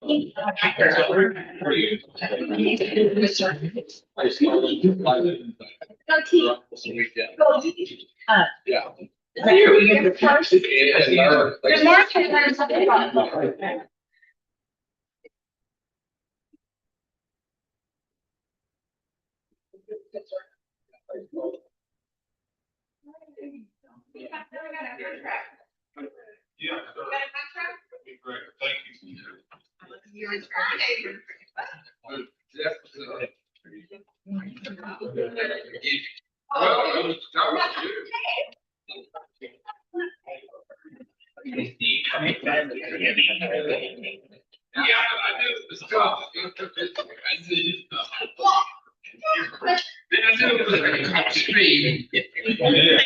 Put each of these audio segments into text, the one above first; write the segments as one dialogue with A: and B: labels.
A: Yeah. Yeah. Great. Thank you. Yeah, I knew it was tough. I see. I knew it was like a stream.
B: Tell me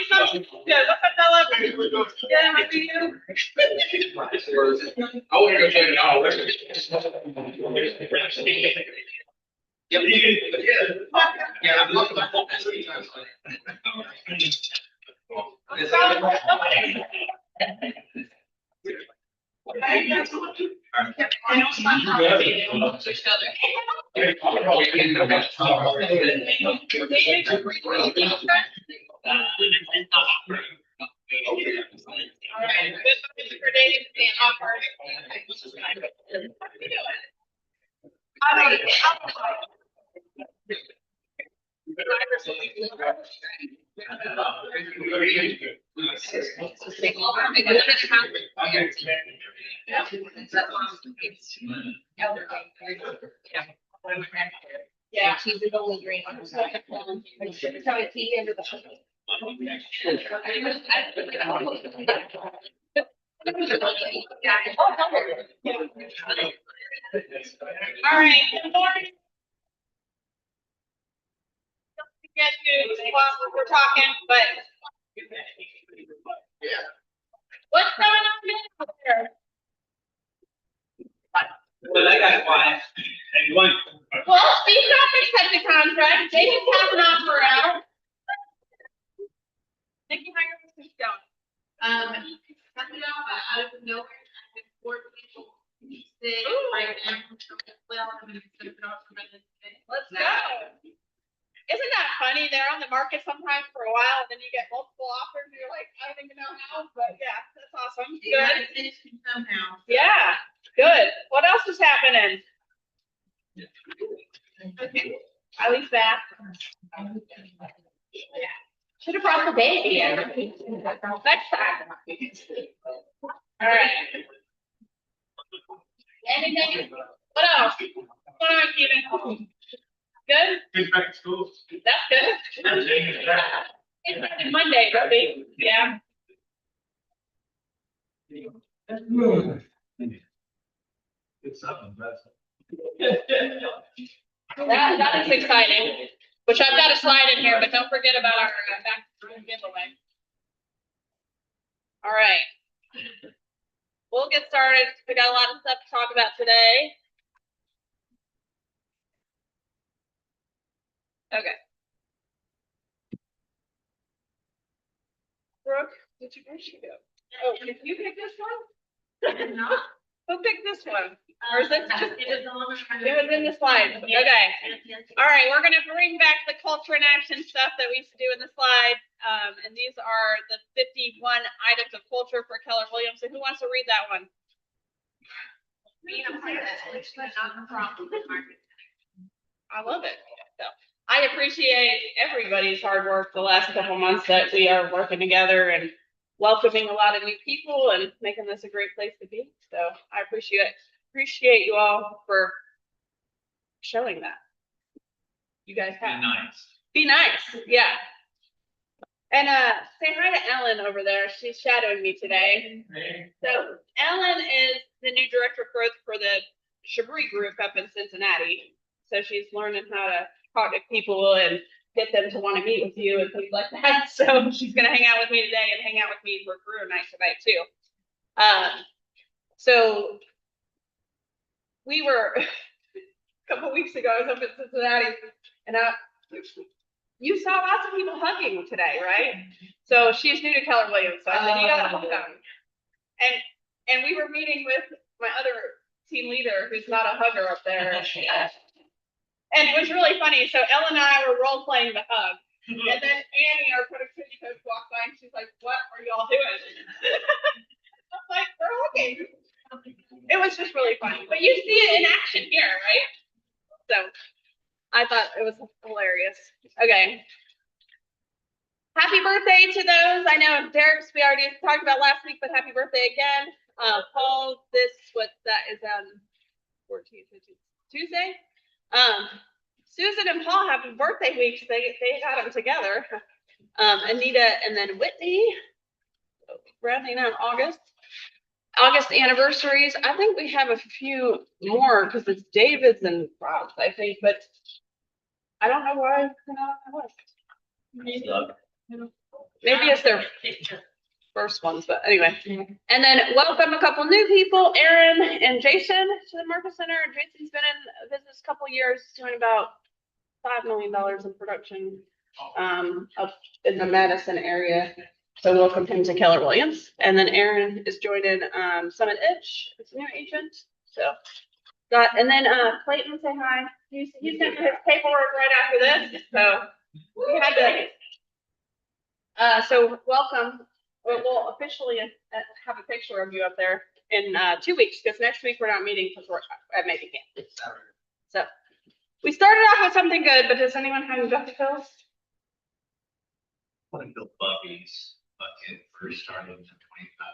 B: something good. What's up, fella? Yeah, how are you?
A: I want to go check it out. Yeah, I'm looking at that 3 times.
B: Yeah, she's the only green one. So I see into the. All right, good morning. Get to while we're talking, but what's going on there?
A: Well, that guy's fine.
B: Well, Steve's not going to accept the contract. David's has an offer out. Nikki, how are you going?
C: Out of nowhere, I have 4 people say right now, well, I'm gonna send it off for minutes.
B: Let's go. Isn't that funny? They're on the market sometimes for a while, and then you get multiple offers, and you're like, I don't even know how, but yeah, that's awesome. Good.
C: Somehow.
B: Yeah, good. What else is happening?
C: Okay.
B: Ellie's back. Should have brought the baby in. Next time. All right. Anything? What else? What's going on, Keegan? Good?
A: He's back to school.
B: That's good. It's Monday, right? Yeah.
A: It's something, that's.
B: That is exciting. Which I've got a slide in here, but don't forget about our back room giveaway. All right. We'll get started. We got a lot of stuff to talk about today. Okay. Brooke, where'd she go? Oh, did you pick this one?
C: Not.
B: Who picked this one? Or is it just,
C: It was
B: in the slide? Okay. All right, we're gonna bring back the culture and action stuff that we used to do in the slide. And these are the 51 items of culture for Keller Williams. So who wants to read that one?
C: Being a part of that, which is not a problem with market.
B: I love it. So I appreciate everybody's hard work the last couple months that we are working together and welcoming a lot of new people and making this a great place to be. So I appreciate you all for showing that. You guys have. Be nice. Yeah. And say hi to Ellen over there. She's shadowing me today. So Ellen is the new director of growth for the Chabris group up in Cincinnati. So she's learning how to talk to people and get them to want to meet with you and things like that. So she's going to hang out with me today and hang out with me for career night tonight too. So we were a couple weeks ago, I was up in Cincinnati, and you saw lots of people hugging today, right? So she's new to Keller Williams, so I said, you gotta hug them. And we were meeting with my other team leader, who's not a hugger up there. And it was really funny. So Ellen and I were role playing the hug. And then Annie, our productivity coach, walked by and she's like, what are y'all doing? I was like, we're hugging. It was just really funny. But you see it in action here, right? So I thought it was hilarious. Okay. Happy birthday to those. I know Derek's we already talked about last week, but happy birthday again. Paul, that is on 14th, Tuesday. Susan and Paul have birthday weeks. They got them together. Anita and then Whitney, rounding out August anniversaries. I think we have a few more because it's David's and Rob's, I think, but I don't know why they're not on the list. Maybe it's their first ones, but anyway. And then welcome a couple new people, Aaron and Jason to the Market Center. Jason's been in business a couple years, doing about $5 million in production up in the Madison area. So welcome him to Keller Williams. And then Aaron is joining Summit Edge. It's a new agent. So and then Clayton, say hi. He's sent his paperwork right after this. So we had to so welcome. We'll officially have a picture of you up there in 2 weeks, because next week we're not meeting because we're at Maybe Camp. So we started off with something good, but does anyone have any bucket fills?
D: I think the Bubby's bucket first started in 25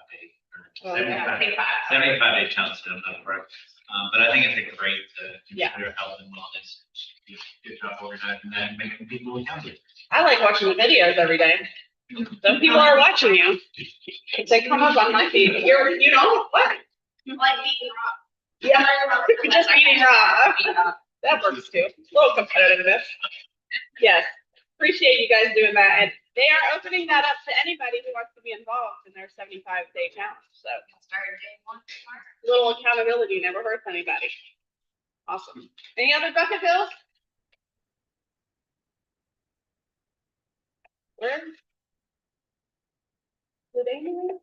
D: day or
B: Oh,
D: 75 day challenge. Correct. But I think it's a great consider health and wellness. Good job organizing that and making people accountable.
B: I like watching the videos every day. Some people are watching you. They come up on my feed. You know what?
C: Like eating raw.
B: Yeah, just eating raw. That works too. A little competitiveness. Yes, appreciate you guys doing that. And they are opening that up to anybody who wants to be involved in their 75-day challenge. So
C: Started day one tomorrow.
B: little accountability never hurts anybody. Awesome. Any other bucket bills? Where? Did Amy leave?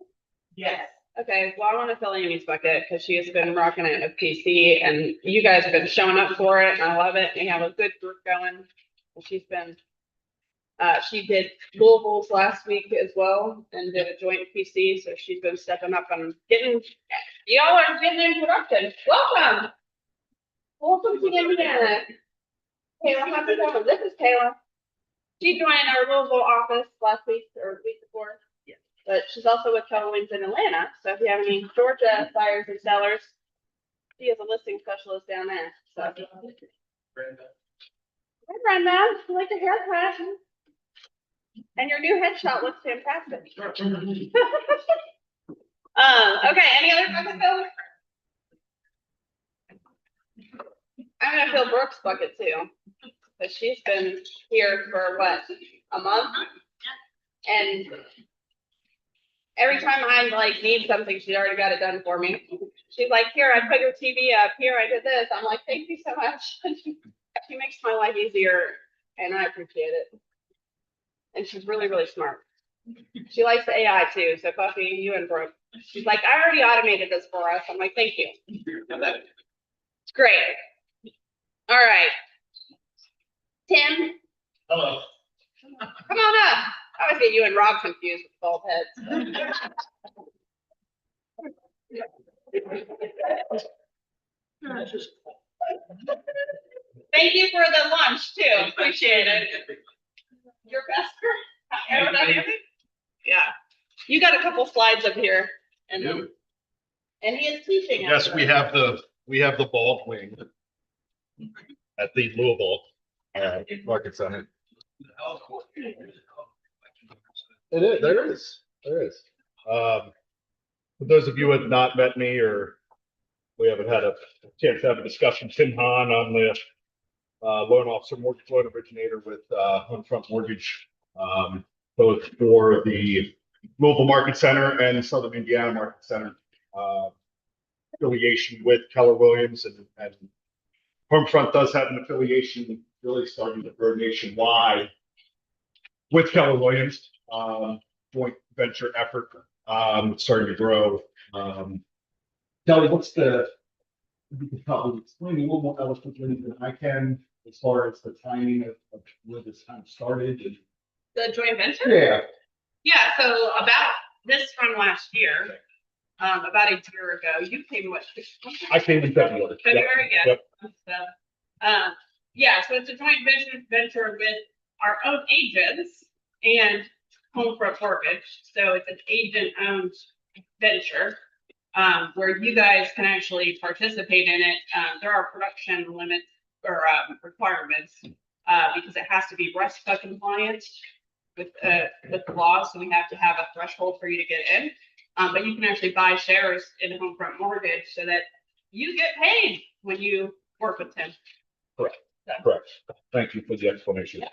C: Yes.
B: Okay, well, I want to fill Amy's bucket because she has been rocking it with PC, and you guys have been showing up for it, and I love it. We have a good group going. And she's been, she did Louisville's last week as well, and did a joint PC, so she's been stepping up and y'all are getting in production. Welcome. Welcome to Indiana. Kayla, how's it going? This is Kayla. She joined our Louisville office last week or week before. But she's also with Keller Williams in Atlanta. So if you have any Georgia buyers and sellers, she is a listing specialist down there. So hey Brenda, you like your haircut? And your new headshot looks fantastic. Okay, any other bucket fill? I'm gonna fill Brooke's bucket too. But she's been here for what, a month? And every time I like need something, she's already got it done for me. She's like, here, I put your TV up. Here, I did this. I'm like, thank you so much. She makes my life easier, and I appreciate it. And she's really, really smart. She likes the AI too. So Buffy, you and Brooke. She's like, I already automated this for us. I'm like, thank you. It's great. All right. Tim.
A: Hello.
B: Come on up. I always get you and Rob confused with bald heads. Thank you for the lunch too. Appreciate it. Your best aerodynamic? Yeah. You got a couple slides up here. And he is teaching.
E: Yes, we have the bald wing at the Louisville Market Center. It is. There is. For those of you who have not met me or we haven't had a chance to have a discussion, Tim Hahn, I'm the loan officer, mortgage loan originator with Homefront Mortgage, both for the Louisville Market Center and Southern Indiana Market Center. affiliation with Keller Williams, and Homefront does have an affiliation really starting to grow nationwide with Keller Williams, joint venture effort, starting to grow. Kelly, you could probably explain a little more eloquently than I can as far as the timing of where this kind of started.
B: The joint venture?
E: Yeah,
B: Yeah, so about this from last year, about a year ago, you came what?
E: I came in February.
B: February, yeah.
E: Yep.
B: So, yeah, so it's a joint venture with our own agents and Homefront Mortgage. So it's an agent-owned venture, where you guys can actually participate in it. There are production limits or requirements, because it has to be RESPA compliant with the law. So we have to have a threshold for you to get in. But you can actually buy shares in Homefront Mortgage so that you get paid when you work with him.
E: Correct. Correct. Thank you for the explanation.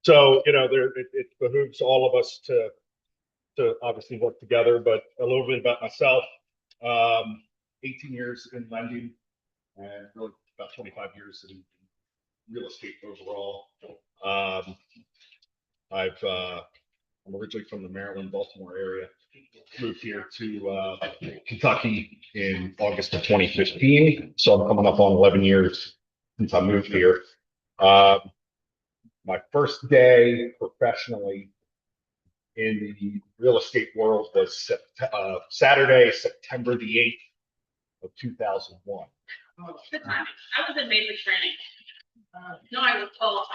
E: So, it behooves all of us to obviously work together, but a little bit about myself. 18 years in lending and really about 25 years in real estate overall. I'm originally from the Maryland, Baltimore area. Moved here to Kentucky in August of 2015. So I'm coming up on 11 years since I moved here. My first day professionally in the real estate world was Saturday, September the 8th of 2001.
B: Oh, good timing. I was in basic training. No, I was told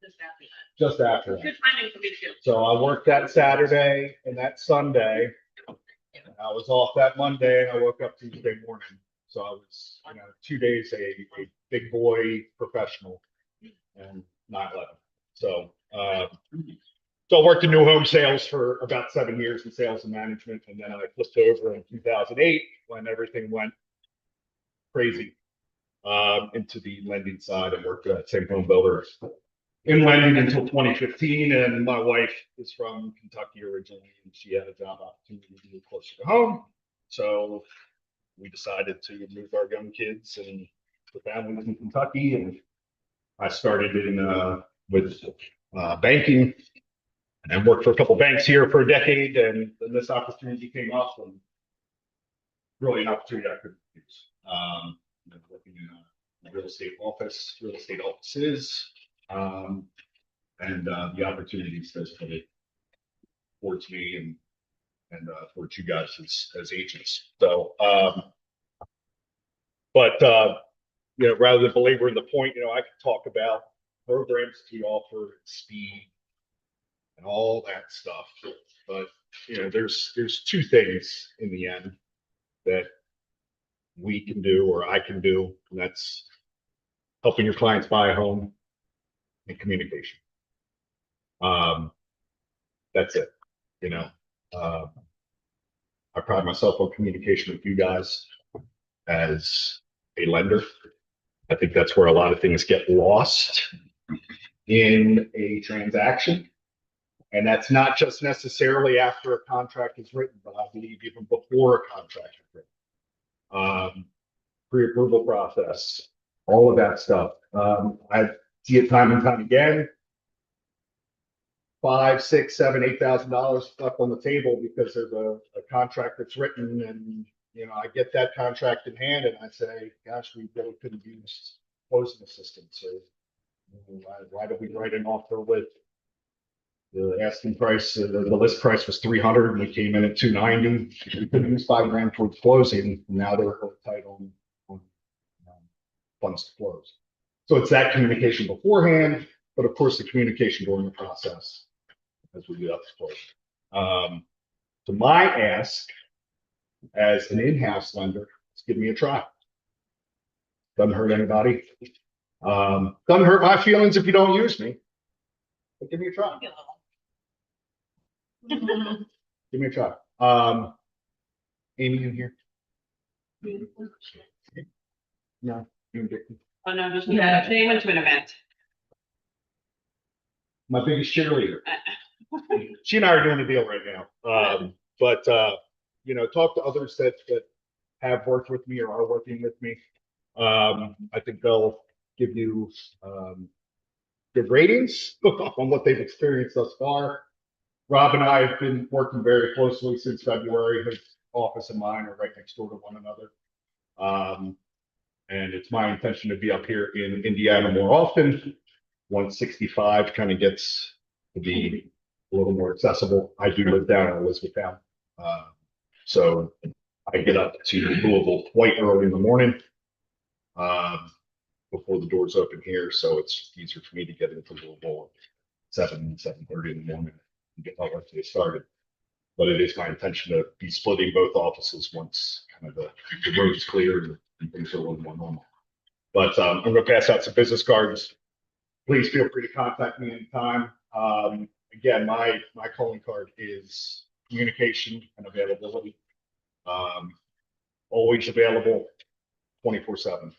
B: just after that.
E: Just after that.
B: Good timing for me too.
E: So I worked that Saturday and that Sunday. I was off that Monday and I woke up Tuesday morning. So I was, 2 days a big boy professional and 9/11. So, so I worked in new home sales for about 7 years in sales and management. And then I flipped over in 2008 when everything went crazy, into the lending side and worked at same home builder in lending until 2015. And my wife is from Kentucky originally, and she had a job opportunity to move closer to home. So we decided to move our young kids and the families in Kentucky. And I started with banking and worked for a couple banks here for a decade. And then this opportunity came up, and really an opportunity I couldn't refuse. Working in a real estate offices, and the opportunities that's put it towards me and towards you guys as agents. So, but rather than belaboring the point, I could talk about programs we offer, speed, and all that stuff. But there's two things in the end that we can do or I can do, and that's helping your clients buy a home and communication. That's it. I pride myself on communication with you guys as a lender. I think that's where a lot of things get lost in a transaction. And that's not just necessarily after a contract is written, but I believe even before a contract is written. Pre-approval process, all of that stuff. I see it time and time again. $5,000, $6,000, $7,000, $8,000 stuck on the table because there's a contract that's written, and I get that contract in hand and I say, gosh, we really couldn't use closing assistance. So why did we write an offer with the asking price? The list price was 300 and we came in at 290. We couldn't use $5,000 towards closing. Now they're tight on funds to close. So it's that communication beforehand, but of course the communication during the process as we get up to close. So my ask as an in-house lender is give me a try. Doesn't hurt anybody. Doesn't hurt my feelings if you don't use me, but give me a try. Give me a try. Amy in here? No.
B: Oh, no, just, yeah, they went to an event.
E: My biggest cheerleader. She and I are doing a deal right now. But talk to others that have worked with me or are working with me. I think they'll give you, good ratings on what they've experienced thus far. Rob and I have been working very closely since February. His office and mine are right next door to one another. And it's my intention to be up here in Indiana more often. 165 kind of gets to be a little more accessible. I do live down in Elizabethtown. So I get up to Louisville quite early in the morning. Before the doors open here, so it's easier for me to get into Louisville at 7:30 in the morning and get my workday started. But it is my intention to be splitting both offices once kind of the road is clear and things are a little more normal. But I'm going to pass out some business cards. Please feel free to contact me anytime. Again, my calling card is communication and availability. Always available 24/7.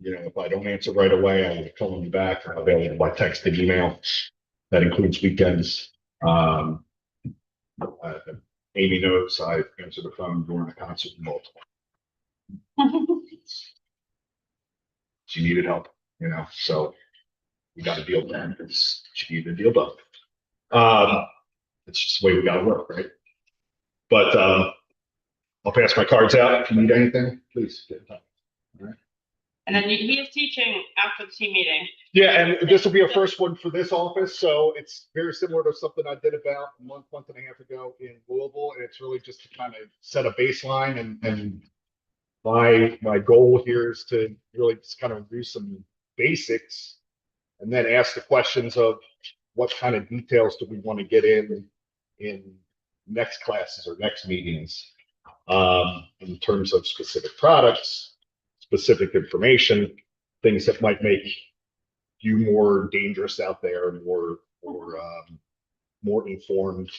E: If I don't answer right away, I will call you back. I'm available by text and email. That includes weekends. Amy knows I answer the phone during a concert in Baltimore. She needed help, so we got a deal done because she needed a deal done. It's just the way we got to work, right? But I'll pass my cards out. If you need anything, please get in touch. All right.
B: And then he is teaching after the team meeting.
E: Yeah, and this will be a first one for this office, so it's very similar to something I did about a month and a half ago in Louisville, and it's really just to kind of set a baseline. And my goal here is to really just kind of do some basics, and then ask the questions of what kind of details do we want to get in next classes or next meetings, in terms of specific products, specific information, things that might make you more dangerous out there, more informed,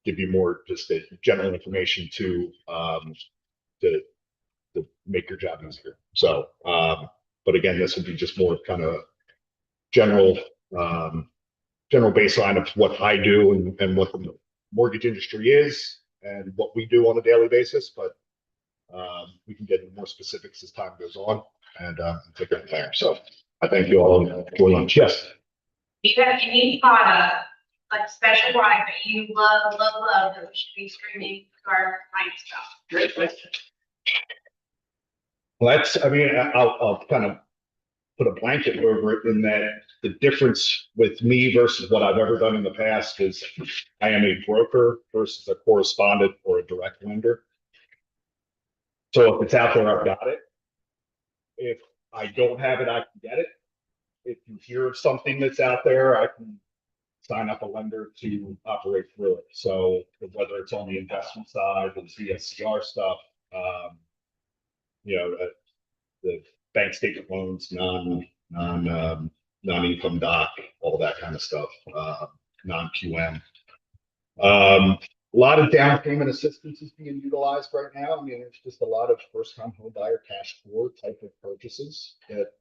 E: give you more just a general information to make your job easier. So, but again, this would be just more kind of general baseline of what I do and what the mortgage industry is and what we do on a daily basis. But we can get into more specifics as time goes on and take it from there. So I thank you all for lunch. Yes.
C: Do you have any product, like special product that you love, that we should be screaming to our clients about?
A: Great question.
E: Well, I'll kind of put a blanket over it in that the difference with me versus what I've ever done in the past is I am a broker versus a correspondent or a direct lender. So if it's out there, I've got it. If I don't have it, I can get it. If you hear of something that's out there, I can sign up a lender to operate through it. So whether it's on the investment side or the CSCR stuff, the bank statement loans, non-income doc, all that kind of stuff, non-QM. A lot of down payment assistance is being utilized right now. I mean, it's just a lot of first-time home buyer cash flow type of purchases that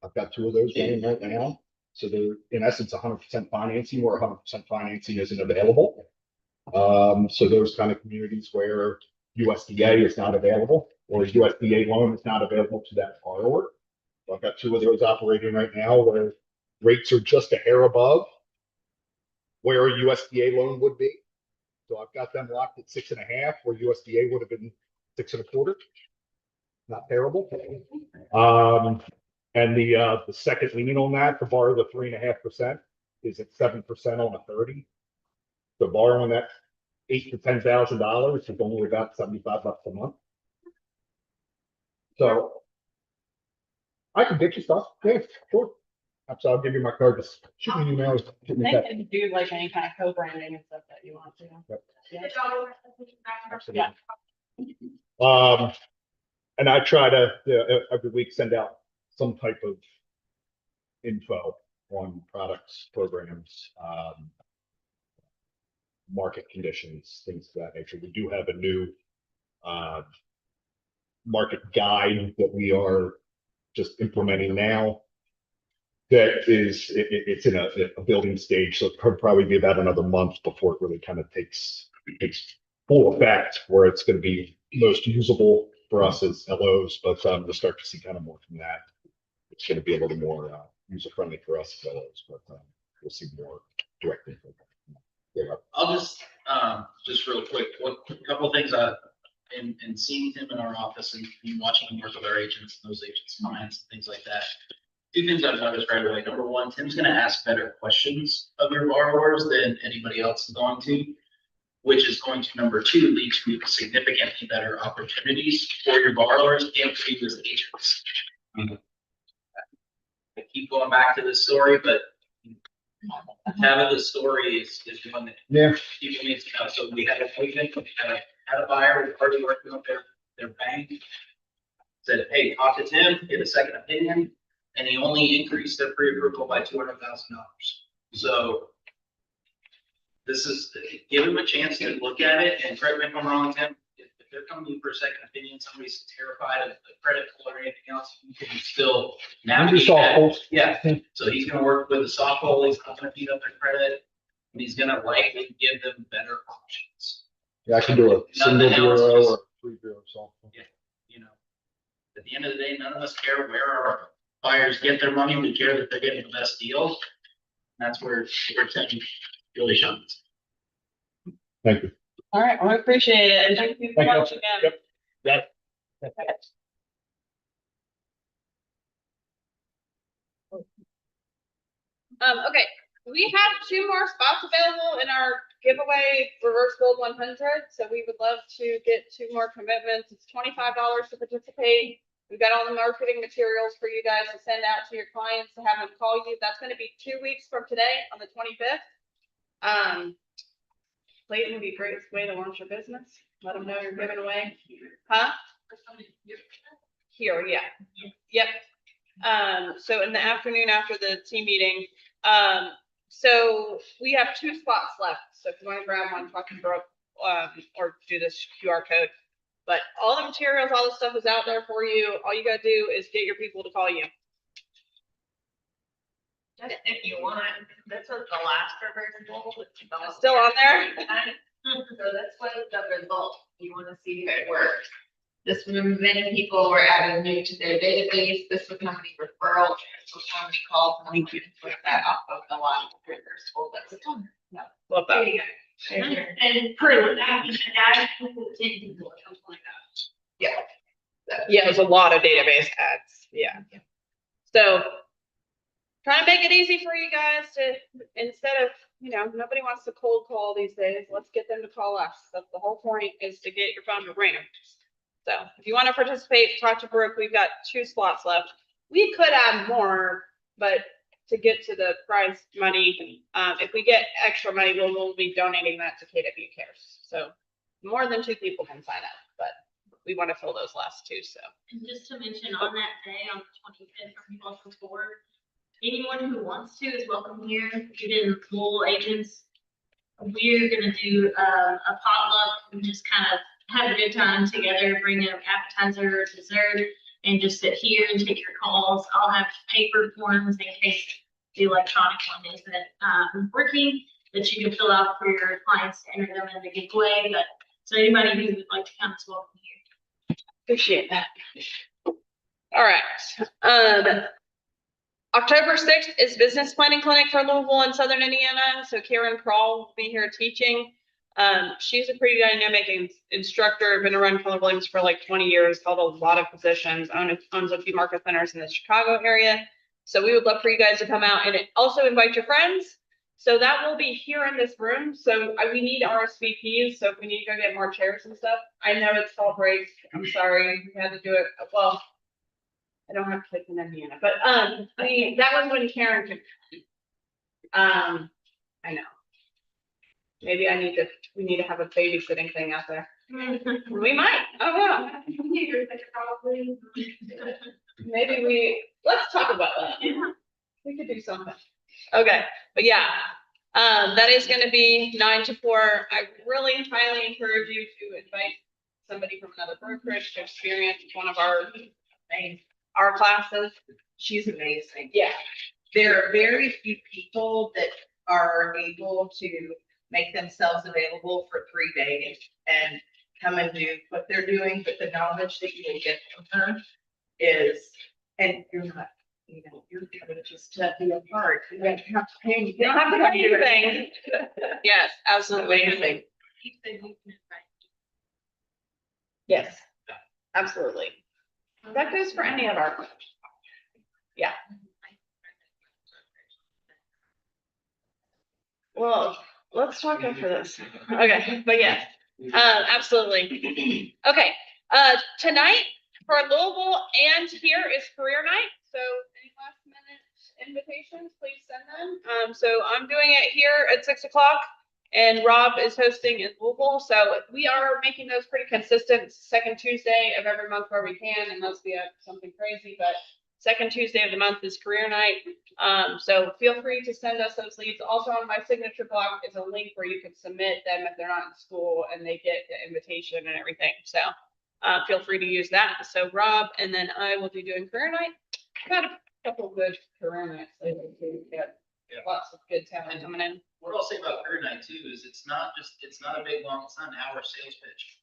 E: I've got 2 of those running right now. So they're in essence 100% financing or 100% financing isn't available. So those kind of communities where USDA is not available or a USDA loan is not available to that borrower. So I've got 2 of those operating right now where rates are just a hair above where a USDA loan would be. So I've got them locked at 6.5, where USDA would have been 6.25. Not terrible. And the second lien on that to borrow the 3.5% is at 7% on a 30. So borrowing that $8,000 to $10,000 is only about $75 a month. So I can get you stuff. Yeah, sure. So I'll give you my card. Just shoot me an email. Shoot me a
B: They
E: text.
B: can do like any kind of co-branding and stuff that you want to.
E: Yep.
B: Yeah.
E: Absolutely. And I try to every week send out some type of info on products, programs, market conditions, things of that nature. We do have a new market guide that we are just implementing now. That is, it's in a building stage, so it'll probably be about another month before it really kind of takes full effect, where it's going to be most usable for us as LOs, but we'll start to see kind of more from that. It's going to be a little more user friendly for us as LOs, but we'll see more directly. Yeah.
F: I'll just real quick, a couple of things in seeing him in our office and watching him work with our agents, and those agents' clients, things like that. Two things I've noticed right away. Number one, Tim's gonna ask better questions of your borrowers than anybody else is going to, which is going to, number two, lead to significantly better opportunities for your borrowers and for you as agents. I keep going back to this story, but having the story is one that people need to know. So we had an agent, had a buyer who already working with their bank. Said, hey, talk to Tim, get a second opinion, and he only increased their pre-approval by $200,000. So this is, give him a chance to look at it, and correct me if I'm wrong, Tim, if they're coming to you for a second opinion, somebody's terrified of the credit pull or anything else, you can still navigate that. Yeah, so he's gonna work with the softball, he's not gonna beat up their credit, and he's gonna likely give them better options.
E: Yeah, I can do a single bureau or 3 bureau softball.
F: Yeah, you know, at the end of the day, none of us care where our buyers get their money, we care that they're getting the best deal. That's where Tim really shines.
E: Thank you.
B: All right, well, I appreciate it, and thank you so
E: Thank you.
B: much again.
E: Yep. Yep.
B: Okay, we have 2 more spots available in our giveaway reverse gold 100. So we would love to get 2 more commitments. It's $25 to participate. We've got all the marketing materials for you guys to send out to your clients to have them call you. That's going to be 2 weeks from today on the 25th. Clayton would be a great way to launch your business. Let them know you're giving away. Huh? Here, yeah. Yep. So in the afternoon after the team meeting, so we have 2 spots left. So if you want to grab one, talk to Brooke, or do this QR code. But all the materials, all the stuff is out there for you. All you got to do is get your people to call you.
C: Just if you want, this was the last reverse goal.
B: Still on there?
C: So this was the result. You want to see if it works. This was many people were added new to their database. This was how many referrals, this was how many calls, and we could put that off of the last reverse goal. That's a ton.
B: Yeah, love that.
C: And prove that, guys, 10 people or something like that. Yeah.
B: Yeah, there's a lot of database ads. Yeah. So trying to make it easy for you guys to, instead of, nobody wants to cold call these days. Let's get them to call us. That's the whole point, is to get your phone to ring. So if you want to participate, talk to Brooke. We've got 2 slots left. We could add more, but to get to the prize money, if we get extra money, we'll be donating that to KW Cares. So more than 2 people can sign up, but we want to fill those last 2. So.
G: And just to mention, on that day, on the 25th, from welcome forward, anyone who wants to is welcome here. We did full agents. We're gonna do a potluck and just kind of have a good time together. Bring an appetizer or dessert, and just sit here and take your calls. I'll have paper forms in case the electronic one isn't working, that you can fill out for your clients to enter them in the giveaway. But so anybody who would like to come is welcome here.
B: Appreciate that. All right. October 6th is business planning clinic for Louisville and Southern Indiana. So Karen Prawl will be here teaching. She's a pretty dynamic instructor, been around Keller Williams for like 20 years, held a lot of positions, owns a few market centers in the Chicago area. So we would love for you guys to come out and also invite your friends. So that will be here in this room. So we need RSVPs. So if we need to go get more chairs and stuff, I know it's fall break. I'm sorry, we had to do it. Well, I don't have kids in Indiana, but that was when Karen could. I know. Maybe we need to have a babysitting thing out there. We might. Oh no. Maybe let's talk about that. We could do something. Okay, but yeah, that is going to be 9 to 4. I really highly encourage you to invite somebody from another brokerage to experience one of our classes.
H: She's amazing.
B: Yeah.
H: There are very few people that are able to make themselves available for 3 days and come and do what they're doing, but the knowledge that you will get from her is, and you're not, you're coming just to be a part. You don't have to pay anything.
B: You don't have to pay anything. Yes, absolutely.
H: Amazing.
G: You said you can invite.
B: Yes, absolutely. That goes for any of our. Yeah. Well, let's talk after this. Okay, but yes, absolutely. Okay, tonight for Louisville and here is career night. So any last minute invitations, please send them. So I'm doing it here at 6 o'clock and Rob is hosting in Louisville. So we are making those pretty consistent second Tuesday of every month where we can, unless we have something crazy, but second Tuesday of the month is career night. So feel free to send us those leads. Also on my signature block is a link where you can submit them if they're not in school and they get the invitation and everything. So feel free to use that. So Rob and then I will be doing career night. Got a couple of good career nights later too. Got lots of good talent coming in.
F: What I'll say about career night too is it's not a big long, it's not an hour sales pitch.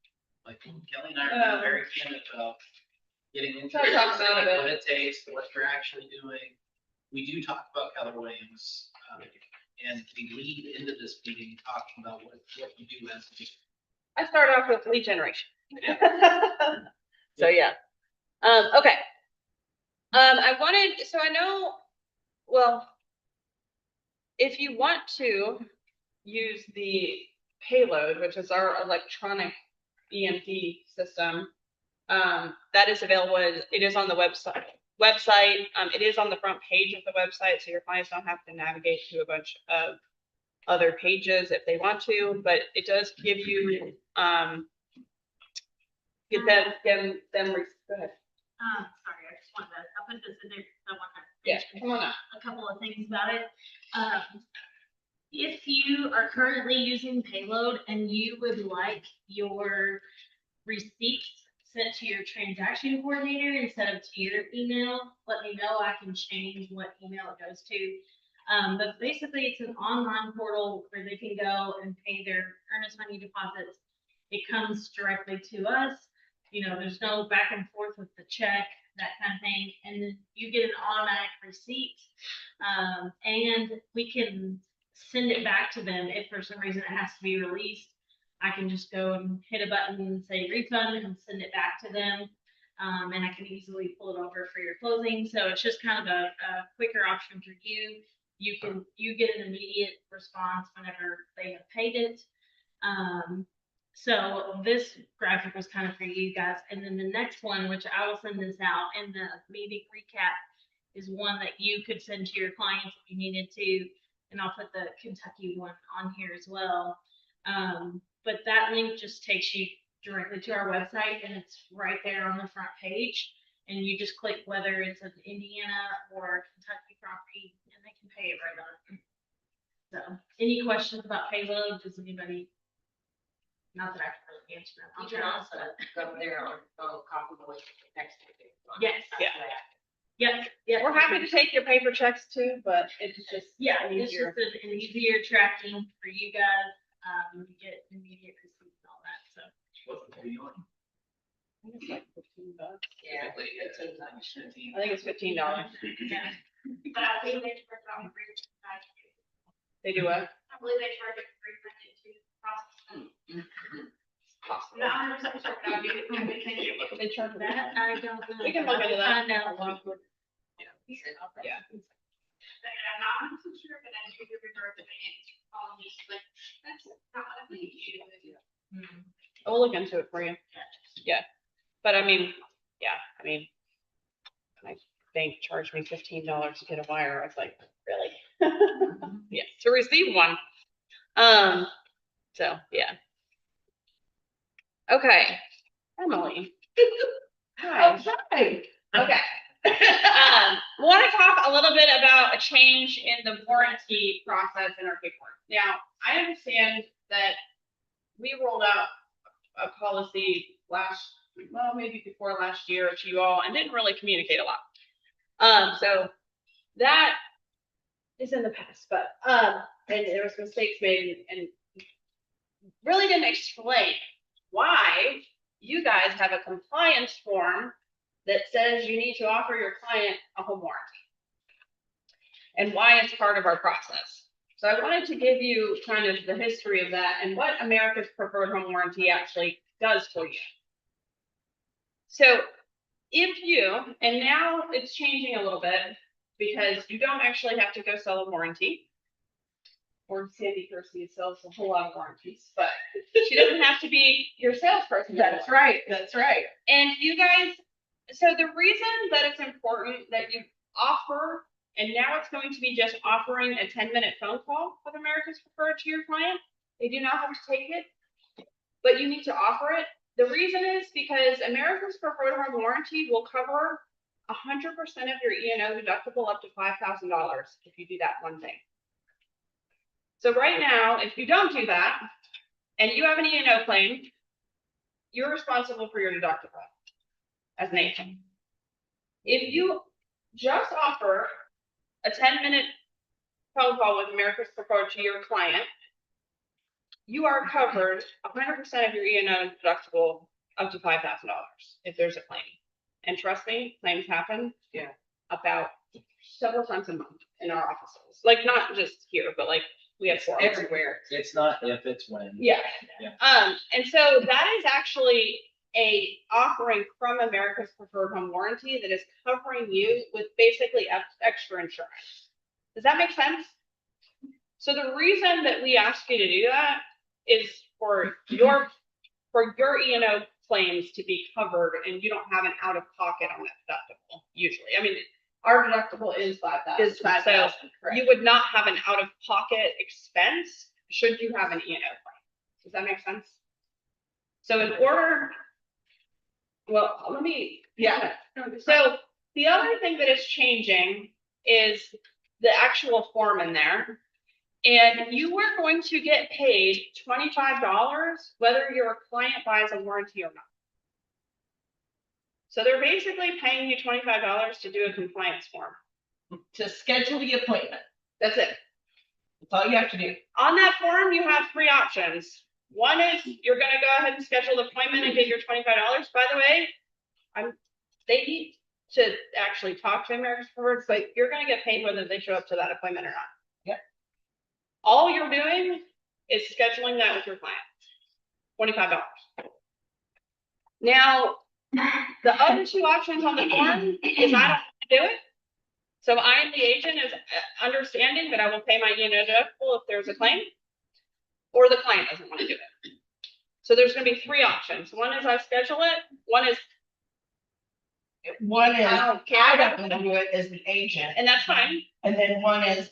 F: Like Kelly and I are being very candid about getting into
B: Try to talk about it.
F: what it takes, what you're actually doing. We do talk about Keller Williams, and we lead into this meeting talking about what you do as a
B: I start off with lead generation.
F: Yeah.
B: So yeah. Okay. So I know, well, if you want to use the payload, which is our electronic EMD system, that is available. It is on the website. It is on the front page of the website, so your clients don't have to navigate to a bunch of other pages if they want to, but it does give you, get them, go ahead.
G: Sorry, I just wanted to, I'll put this in there, I want to.
B: Yeah, come on up.
G: A couple of things about it. If you are currently using Payload and you would like your receipts sent to your transaction coordinator instead of to your email, let me know. I can change what email it goes to. But basically it's an online portal where they can go and pay their earnest money deposits. It comes directly to us. You know, there's no back and forth with the check, that kind of thing. And then you get an automatic receipt. And we can send it back to them if for some reason it has to be released. I can just go and hit a button and say refund and send it back to them. And I can easily pull it over for your closing. So it's just kind of a quicker option for you. You get an immediate response whenever they have paid it. So this graphic was kind of for you guys. And then the next one, which I will send this out in the meeting recap, is one that you could send to your clients if you needed to. And I'll put the Kentucky one on here as well. But that link just takes you directly to our website and it's right there on the front page. And you just click whether it's an Indiana or Kentucky property and they can pay it right on. So any questions about Payload? Does anybody? Not that I can really answer them.
C: You can also go there on copy the link next to it.
G: Yes.
B: Yeah.
G: Yep. Yeah.
B: We're happy to take your paper checks too, but it's just.
G: Yeah, it's
B: easier.
G: just an easier tracking for you guys. You get immediate receipts and all that. So.
F: What's the fee on?
B: I think it's like $15.
C: Yeah.
F: Typically,
C: it's a nice.
B: I think it's $15.
G: Yeah. But I think they charge on free.
B: They do what?
G: I believe they charge a free to process.
B: Possible.
G: Not 100% sure, but I do get
B: They charge for
G: that. I don't know.
B: We can look into that.
G: I know.
B: Yeah.
G: I'm not 100% sure, but I do remember the like that's not what I think you do.
B: I'll look into it for you. Yeah. But I mean, my bank charged me $15 to get a wire. I was like, really? Yeah, to receive one. So yeah. Okay, Emily. Hi.
H: Okay.
B: Okay. Want to talk a little bit about a change in the warranty process in our paperwork. Now, I understand that we rolled out a policy maybe before last year to you all and didn't really communicate a lot. So that is in the past, but, and there was mistakes made and really didn't explain why you guys have a compliance form that says you need to offer your client a home warranty and why it's part of our process. So I wanted to give you kind of the history of that and what America's Preferred Home Warranty actually does for you. So if you, and now it's changing a little bit because you don't actually have to go sell a warranty. Or Sandy Kersey sells a whole lot of warranties, but she doesn't have to be your salesperson.
H: That's right, that's right.
B: And you guys, so the reason that it's important that you offer, and now it's going to be just offering a 10-minute phone call with America's Preferred to your client. They do not have to take it, but you need to offer it. The reason is because America's Preferred Home Warranty will cover 100% of your E&O deductible up to $5,000 if you do that one thing. So right now, if you don't do that, and you have an E&O claim, you're responsible for your deductible as an agent. If you just offer a 10-minute phone call with America's Preferred to your client, you are covered 100% of your E&O deductible up to $5,000 if there's a claim. And trust me, claims happen.
H: Yeah.
B: About several times a month in our offices. Like not just here, but like we have four
H: Everywhere.
F: It's not if, it's when.
B: Yeah.
F: Yeah.
B: And so that is actually a offering from America's Preferred Home Warranty that is covering you with basically extra insurance. Does that make sense? So the reason that we ask you to do that is for your E&O claims to be covered and you don't have an out of pocket on that deductible usually. I mean, our deductible is $5,000.
H: Is $5,000,
B: So
H: correct.
B: you would not have an out of pocket expense should you have an E&O claim. Does that make sense? So in order, well, let me,
H: Yeah.
B: So the other thing that is changing is the actual form in there. And you are going to get paid $25 whether your client buys a warranty or not. So they're basically paying you $25 to do a compliance form.
H: To schedule the appointment.
B: That's it.
H: That's all you have to do.
B: On that form, you have three options. One is you're going to go ahead and schedule the appointment and get your $25. By the way, they need to actually talk to America's Preferred, but you're going to get paid whether they show up to that appointment or not.
H: Yep.
B: All you're doing is scheduling that with your client. $25. Now, the other two options on the form is I don't want to do it. So I am the agent is understanding that I will pay my E&O deductible if there's a claim, or the client doesn't want to do it. So there's going to be three options. One is I schedule it. One is
H: I don't
B: care.
H: want to do it as an agent.
B: And that's fine.
H: And then one is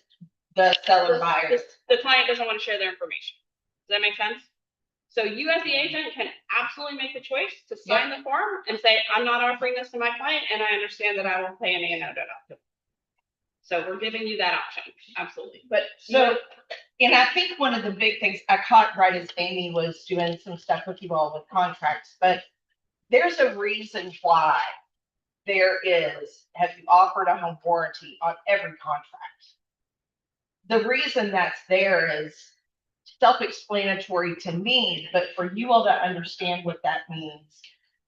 H: the seller buyer.
B: The client doesn't want to share their information. Does that make sense? So you as the agent can absolutely make the choice to sign the form and say, I'm not offering this to my client and I understand that I will pay an E&O deductible. So we're giving you that option, absolutely. But
H: So, and I think one of the big things I caught right as Amy was doing some stuff with you all with contracts, but there's a reason why there is, have you offered a home warranty on every contract? The reason that's there is self-explanatory to me, but for you all to understand what that means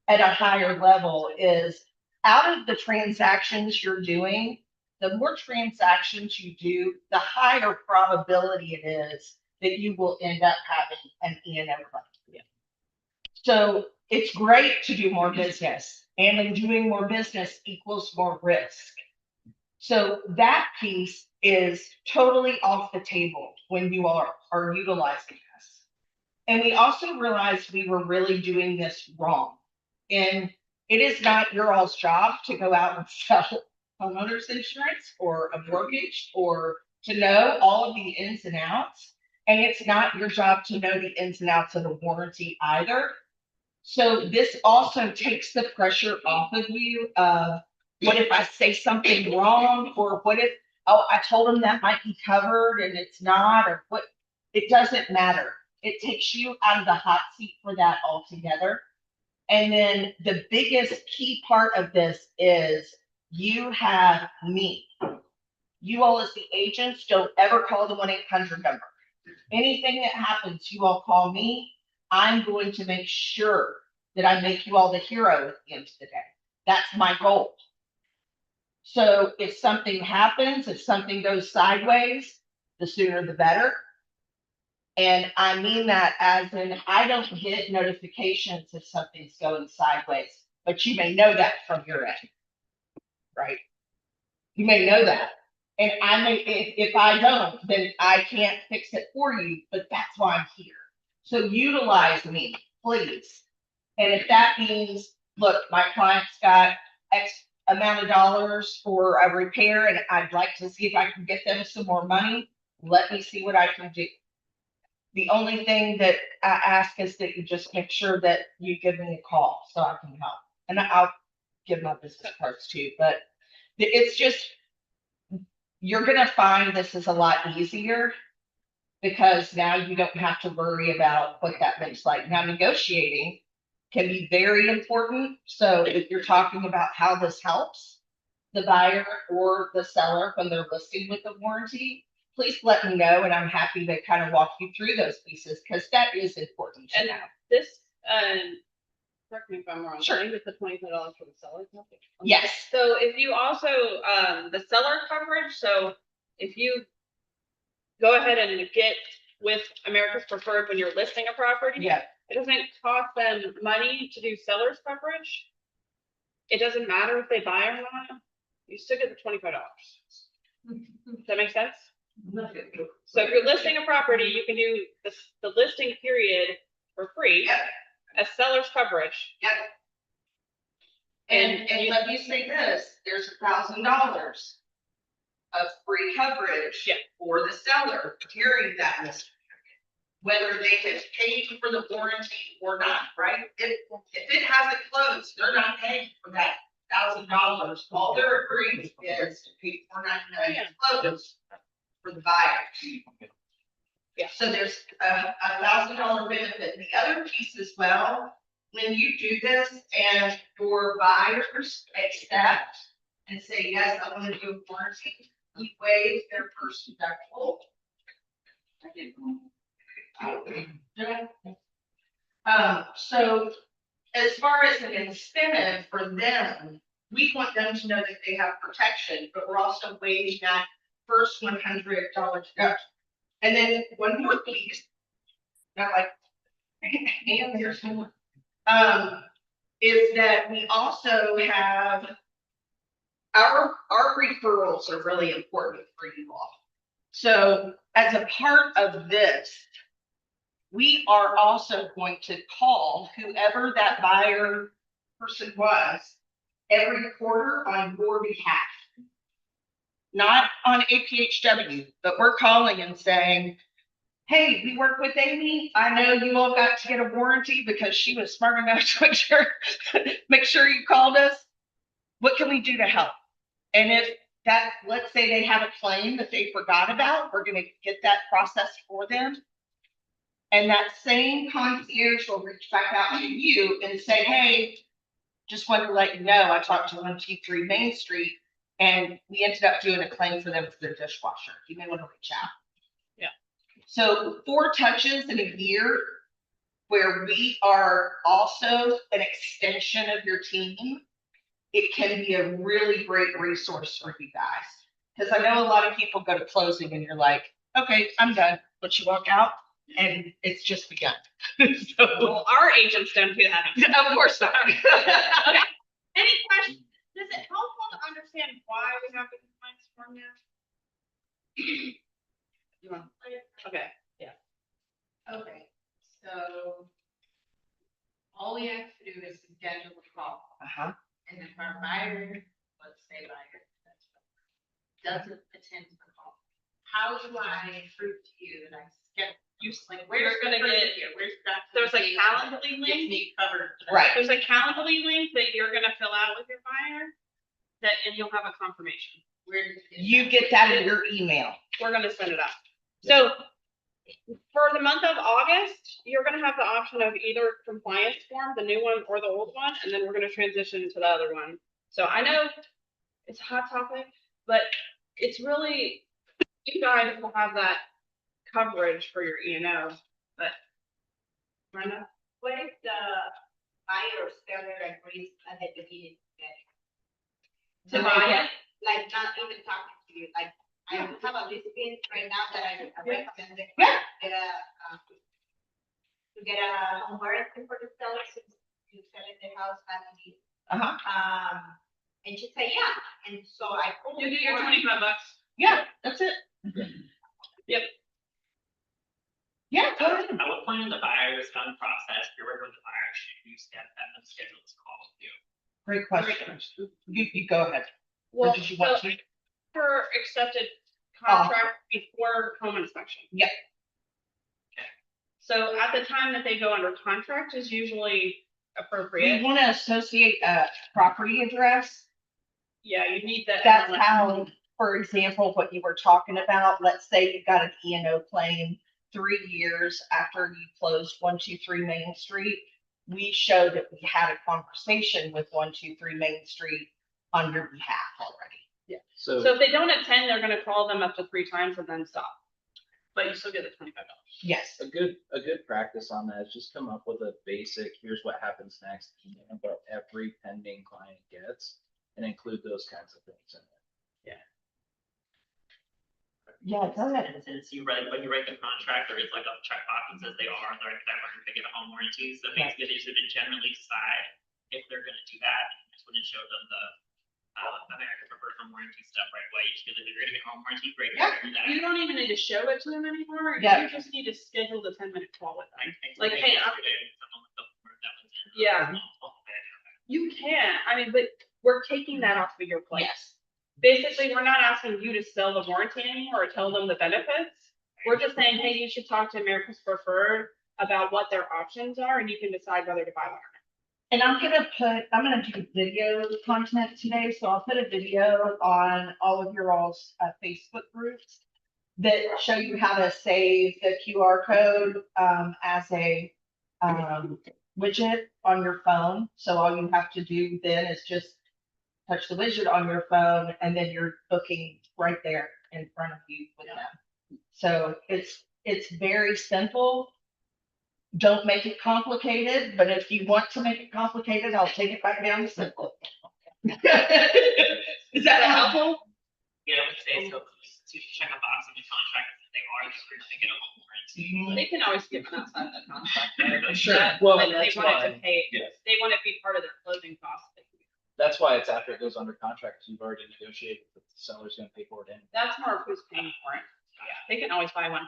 H: at a higher level is out of the transactions you're doing, the more transactions you do, the higher probability it is that you will end up having an E&O claim. Yeah. So it's great to do more business, and in doing more business equals more risk. So that piece is totally off the table when you are utilizing this. And we also realized we were really doing this wrong. And it is not your all's job to go out and sell homeowners insurance or a mortgage or to know all of the ins and outs. And it's not your job to know the ins and outs of the warranty either. So this also takes the pressure off of you of what if I say something wrong, or what if, oh, I told them that might be covered and it's not, or what, it doesn't matter. It takes you out of the hot seat for that altogether. And then the biggest key part of this is you have me. You all as the agents don't ever call the 1-800 number. Anything that happens, you all call me. I'm going to make sure that I make you all the hero at the end of the day. That's my goal. So if something happens, if something goes sideways, the sooner the better. And I mean that as in, I don't get notifications if something's going sideways, but you may know that from your end, right? You may know that. And I may, if I don't, then I can't fix it for you, but that's why I'm here. So utilize me, please. And if that means, look, my client's got X amount of dollars for a repair and I'd like to see if I can get them some more money, let me see what I can do. The only thing that I ask is that you just make sure that you give me a call so I can help. And I'll give my business cards too, but it's just, you're gonna find this is a lot easier because now you don't have to worry about what that looks like. Now negotiating can be very important. So if you're talking about how this helps the buyer or the seller when they're listing with the warranty, please let me know, and I'm happy to kind of walk you through those pieces because that is important to
B: And
H: know.
B: this, correct me if I'm wrong.
H: Sure.
B: I think it's the $25 for the seller.
H: Yes.
B: So if you also, the seller coverage, so if you go ahead and get with America's Preferred when you're listing a property.
H: Yeah.
B: It doesn't cost them money to do seller's coverage. It doesn't matter if they buy or not. You still get the $25. Does that make sense? So if you're listing a property, you can do the listing period for free.
H: Yep.
B: As seller's coverage.
H: Yep. And let me say this, there's $1,000 of free coverage for the seller during that listing period. Whether they have paid for the warranty or not, right? If it hasn't closed, they're not paying for that $1,000. All they're agreeing is to pay $499 to close for the buyer.
B: Yeah.
H: So there's a $1,000 benefit. The other piece as well, when you do this and your buyers accept and say, yes, I want to do a warranty, we waive their first deductible. So as far as an incentive for them, we want them to know that they have protection, but we're also waiving that first $100 deductible. And then one more piece, not like, and here's one, is that we also have our referrals are really important for you all. So as a part of this, we are also going to call whoever that buyer person was every quarter on your behalf. Not on APHW, but we're calling and saying, hey, we work with Amy. I know you all got to get a warranty because she was smart enough to make sure you called us. What can we do to help? And if that, let's say they have a claim that they forgot about, we're going to get that processed for them. And that same concierge will reach back out to you and say, hey, just wanted to let you know, I talked to 123 Main Street and we ended up doing a claim for them for their dishwasher. You may want to reach out.
B: Yeah.
H: So 4 touches in a year where we are also an extension of your team, it can be a really great resource for you guys. Because I know a lot of people go to closing and you're like, okay, I'm done. But you walk out and it's just begun. So,
B: Well, our agents don't do that.
H: of course not.
B: Okay. Any questions? Does it helpful to understand why we have the compliance form now? You want? Okay.
C: Okay, so all we have to do is schedule a call.
H: Uh-huh.
C: And if our buyer, let's say buyer, doesn't attend the call, how do I prove to you that I schedule? Like, where's
B: You're gonna get-
C: here? Where's that?
B: There's a Calendly
C: Gets
B: link.
C: me covered.
H: Right.
B: There's a Calendly link that you're gonna fill out with your buyer. And you'll have a confirmation.
C: Where does it
H: You get that in your email.
B: We're gonna send it out. So for the month of August, you're gonna have the option of either compliance form, the new one or the old one, and then we're gonna transition to the other one. So I know it's a hot topic, but it's really, you guys will have that coverage for your E&O, but Brenda?
C: What if the buyer or seller agrees at the beginning?
B: To buy it?
C: Like not even talking to you, like I have a listing right now that I recommend.
H: Yeah.
C: To get a warranty for the seller since you selling the house and and she said, yeah, and so I.
B: You do your $25.
H: Yeah, that's it.
B: Yep.
H: Yeah, go ahead.
F: I would plan the buyer's done process, you're working with the buyer, should you step that and schedule this call with you?
H: Great question. You go ahead.
B: Well,
H: did you want
B: so
H: to?
B: for accepted contract before home inspection.
H: Yep.
B: So at the time that they go under contract is usually
H: We
B: appropriate.
H: want to associate a property address.
B: Yeah, you need that.
H: That's how, for example, what you were talking about, let's say you got an E&O claim 3 years after you closed 123 Main Street. We showed that we had a conversation with 123 Main Street on your behalf already.
B: So if they don't attend, they're gonna call them up to 3 times and then stop. But you still get the $25.
H: Yes.
I: A good practice on that is just come up with a basic, here's what happens next, email that every pending client gets and include those kinds of things in it.
H: Yeah, go ahead.
F: Since you write, when you write the contract, there is like a checkbox that says they are, they're going to get a home warranty, so basically they should generally decide if they're gonna do that, and just wouldn't show them the American Preferred Home Warranty stuff right away, you just be like, if you're gonna get home warranty, great.
H: Yeah.
F: do that.
B: You don't even need to show it to them anymore.
H: Yeah.
B: You just need to schedule the 10-minute call with them.
F: Like,
B: Like,
F: hey,
B: hey,
F: yesterday, someone with the word that was in.
B: Yeah. You can, I mean, but we're taking that off of your plate.
H: Yes.
B: Basically, we're not asking you to sell the warranty anymore or tell them the benefits. We're just saying, hey, you should talk to America's Preferred about what their options are and you can decide whether to buy one or not.
H: And I'm gonna do video content today, so I'll put a video on all of your all's Facebook groups that show you how to save the QR code as a widget on your phone. So all you have to do then is just touch the widget on your phone and then you're booking right there in front of you with them. So it's very simple. Don't make it complicated, but if you want to make it complicated, I'll take it back down to simple. Is that helpful?
F: Yeah, I would say so, to check a box on the contract, if they are, just to get a home warranty.
B: They can always skip an outside the contract. right?
I: Sure.
B: But
I: Well,
B: if
I: that's
B: they wanted to
I: why-
B: pay,
I: yes.
B: they want to be part of their closing costs.
I: That's why it's after it goes under contract, you've already negotiated that the seller's gonna pay for it in.
B: That's more of who's paying for it. Yeah, they can always buy one.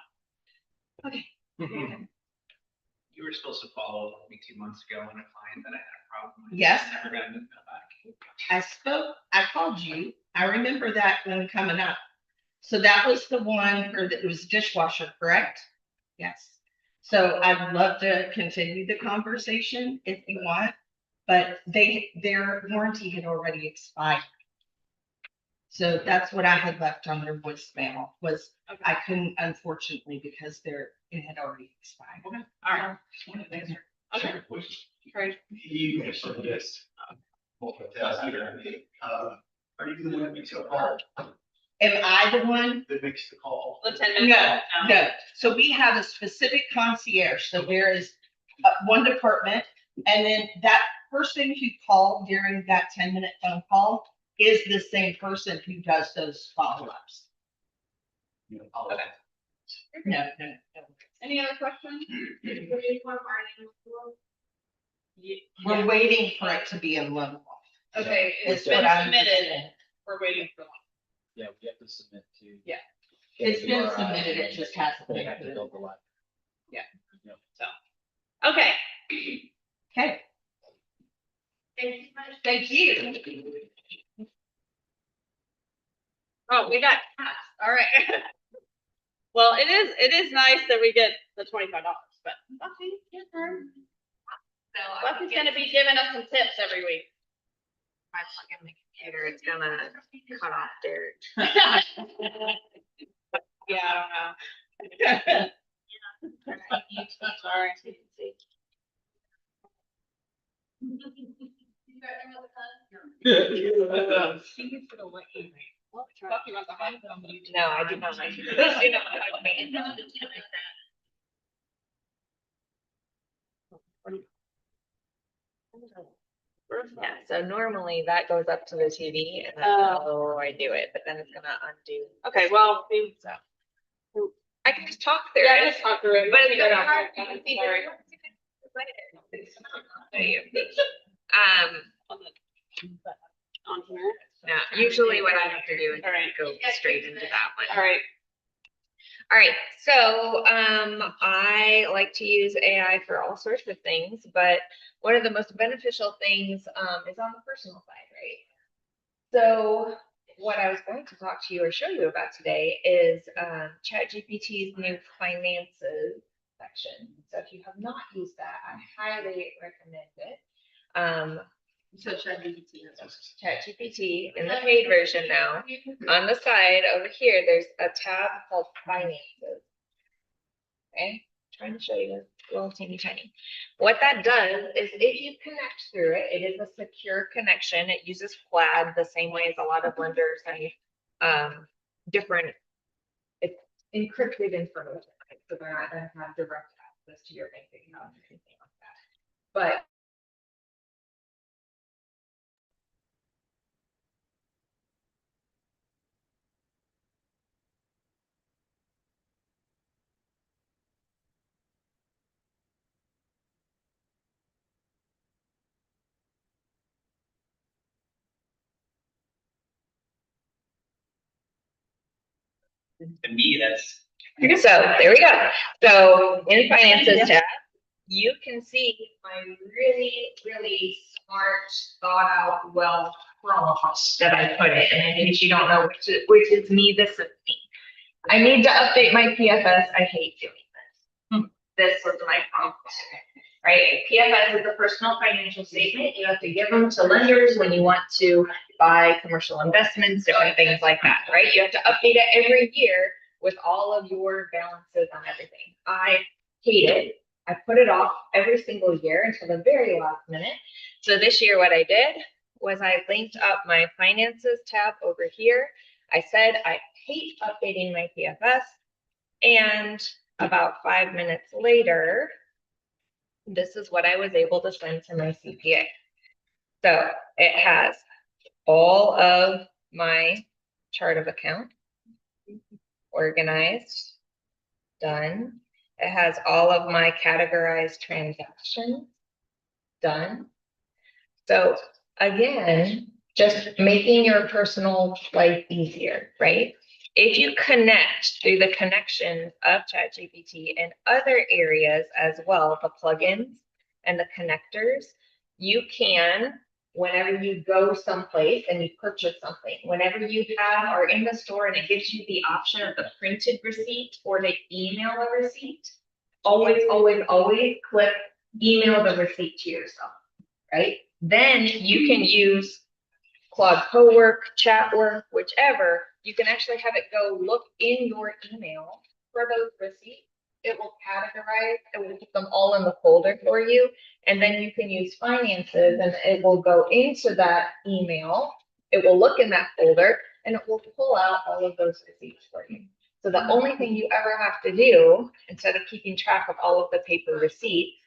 D: You were supposed to follow up with me 2 months ago on a client that I had a problem with.
H: Yes.
D: Never got them back.
H: I called you. I remember that one coming up. So that was the one for it was dishwasher, correct? Yes. So I'd love to continue the conversation if you want, but their warranty had already expired. So that's what I had left on their voicemail was
B: Okay.
H: I couldn't unfortunately because it had already expired.
B: All right. Okay. Great.
A: You guys said this. Are you the one that makes the call?
H: Am I the one?
A: That makes the call?
B: The 10 minutes.
H: No. So we have a specific concierge. So there is one department and then that person who called during that 10-minute phone call is the same person who does those follow-ups.
B: Okay.
H: No.
B: Any other questions?
H: We're waiting for it to be in loan law.
B: Okay, it's
H: Is what
B: been
H: I'm
B: submitted.
H: saying.
B: We're waiting for one.
I: Yeah, we have to submit to.
B: Yeah.
H: It's been submitted, it just hasn't
I: They
H: been
I: have to
H: approved.
I: build the lot.
B: Okay.
H: Okay,
C: Thank you so much.
H: thank you.
B: Oh, we got cash. All right. Well, it is nice that we get the $25, but Buffy, your turn.
C: So I
B: Buffy's
C: can
B: gonna be giving us some tips every week.
C: I plug in the computer, it's gonna cut off there.
B: Yeah, I don't know. Sorry. Buffy wants a hot dog.
C: No, I do not.
J: Yeah, so normally that goes up to the TV and that's how I do it, but then it's gonna undo.
B: Okay, well, we.
J: So I can just talk through
B: Yeah,
J: it.
B: just talk through it.
J: But it's
B: Figure it
J: really
B: out.
J: hard.
B: I'm
J: to see
B: sorry. On here.
J: Yeah, usually what I have to do is
B: All right.
J: go straight into that one.
B: All right.
J: All right, so I like to use AI for all sorts of things, but one of the most beneficial things is on the personal side, right? So what I was going to talk to you or show you about today is ChatGPT's new finances section. So if you have not used that, I highly recommend it.
C: So ChatGPT.
J: ChatGPT in the paid version now. On the side over here, there's a tab called finances. Okay, trying to show you this little teeny tiny. What that does is if you connect through it, it is a secure connection. It uses Plaid the same way as a lot of lenders and different, it's encrypted information, right? So they're not going to have direct access to your bank account or anything like that. But
F: To me, that's.
J: so there we go. So in finances tab, you can see my really, really smart, thought out, well prompts that I put in. And in case you don't know which is me, this is me. I need to update my PFS. I hate doing this. This was my prompt, right? PFS is a personal financial statement. You have to give them to lenders when you want to buy commercial investments, different things like that, right? You have to update it every year with all of your balances on everything. I hate it. I put it off every single year until the very last minute. So this year, what I did was I linked up my finances tab over here. I said I hate updating my PFS, and about 5 minutes later, this is what I was able to send to my CPA. So it has all of my chart of account organized, done. It has all of my categorized transactions done. So again, just making your personal life easier, right? If you connect through the connections of ChatGPT and other areas as well, the plugins and the connectors, you can, whenever you go someplace and you purchase something, whenever you are in the store and it gives you the option of the printed receipt or to email a receipt, always, always, always click email the receipt to yourself, right? Then you can use Claude Cowork, Chatwork, whichever. You can actually have it go look in your email for those receipts. It will categorize, it will put them all in the folder for you. And then you can use finances and it will go into that email. It will look in that folder and it will pull out all of those receipts for you. So the only thing you ever have to do, instead of keeping track of all of the paper receipts,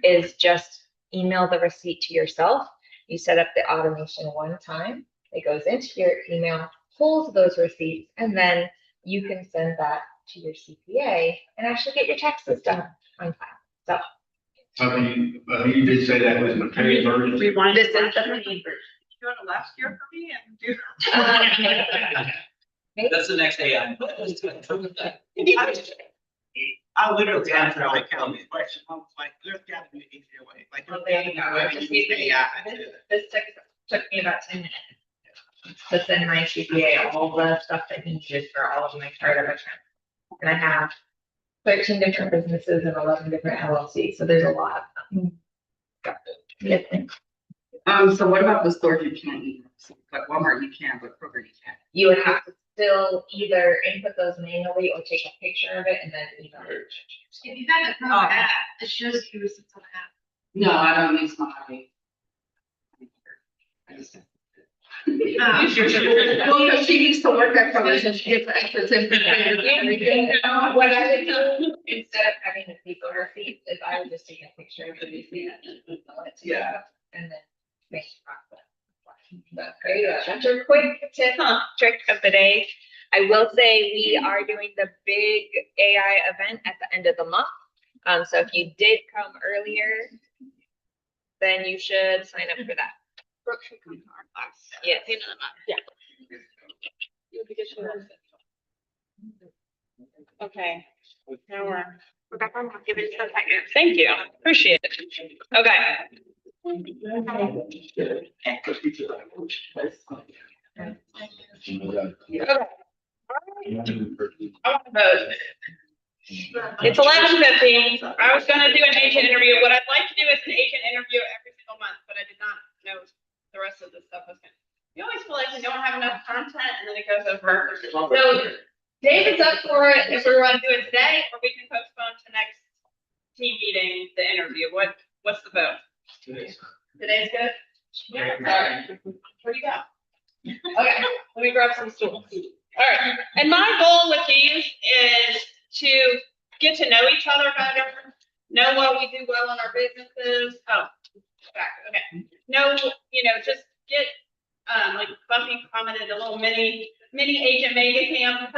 J: is just email the receipt to yourself. You set up the automation one time, it goes into your email, pulls those receipts, and then you can send that to your CPA and actually get your taxes done on time. So
A: You did say that was the paid version.
B: Rewind.
J: this is the paid version.
B: Go to last year for me and do.
F: That's the next AI. I literally answered my Kelly's question. I was like, there's gotta be an easier way. Like,
J: Well,
F: there's
J: there you
F: gotta
J: go.
F: be a way to use AI to do
J: This took me about 10 minutes to send my CPA all the stuff that he needed for all of my chart of accounts. And I have 13 different businesses and 11 different LLCs, so there's a lot of them. Good thing.
K: So what about the stores you can't email? Like Walmart, you can, but Kroger, you can't.
J: You would have to still either input those manually or take a picture of it and then email it.
C: If you have the Chrome app, it shows you it's on the app.
K: No, I don't use my. I just.
C: Well,
K: Because she needs to work at Kroger, so she gets access to everything.
J: What I would do instead of having a paper receipt is I would just take a picture of the receipt and email it to you.
K: Yeah.
J: And then That's a quick tip, trick of the day. I will say we are doing the big AI event at the end of the month. So if you did come earlier, then you should sign up for that.
B: Brooke should come to our class.
J: Yes.
B: You know that. Yeah. Okay. Now we're back on. Give it a second. Thank you. Appreciate it. Okay. I want to vote. It's 11:50. I was gonna do an agent interview. What I'd like to do is an agent interview every single month, but I did not know the rest of this stuff was gonna. You always feel like we don't have enough content and then it goes over. So David's up for it if we want to do it today, or we can postpone to next team meeting, the interview. What's the vote? Today's good? Yeah. All right. Where do you go? Okay, let me grab some stools. All right, and my goal with these is to get to know each other better, know what we do well in our businesses. Oh, back, okay. No, just get, like Buffy commented, a little mini agent mega camp,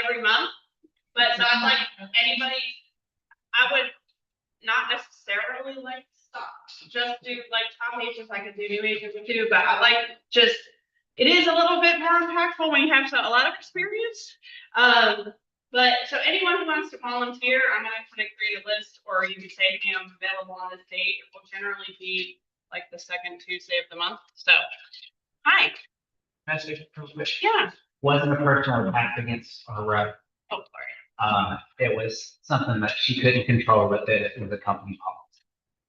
B: every month. But so I'd like anybody, I would not necessarily like stop, just do like top agents, I could do new agents too, but I like just, it is a little bit more impactful when you have a lot of experience. But so anyone who wants to volunteer, I'm gonna kind of create a list, or you can say, hey, I'm available on this date. It will generally be like the second Tuesday of the month. So, hi. Yeah.
L: Wasn't a personal attack against our rep.
B: Oh, sorry.
L: It was something that she couldn't control with it. It was a company policy.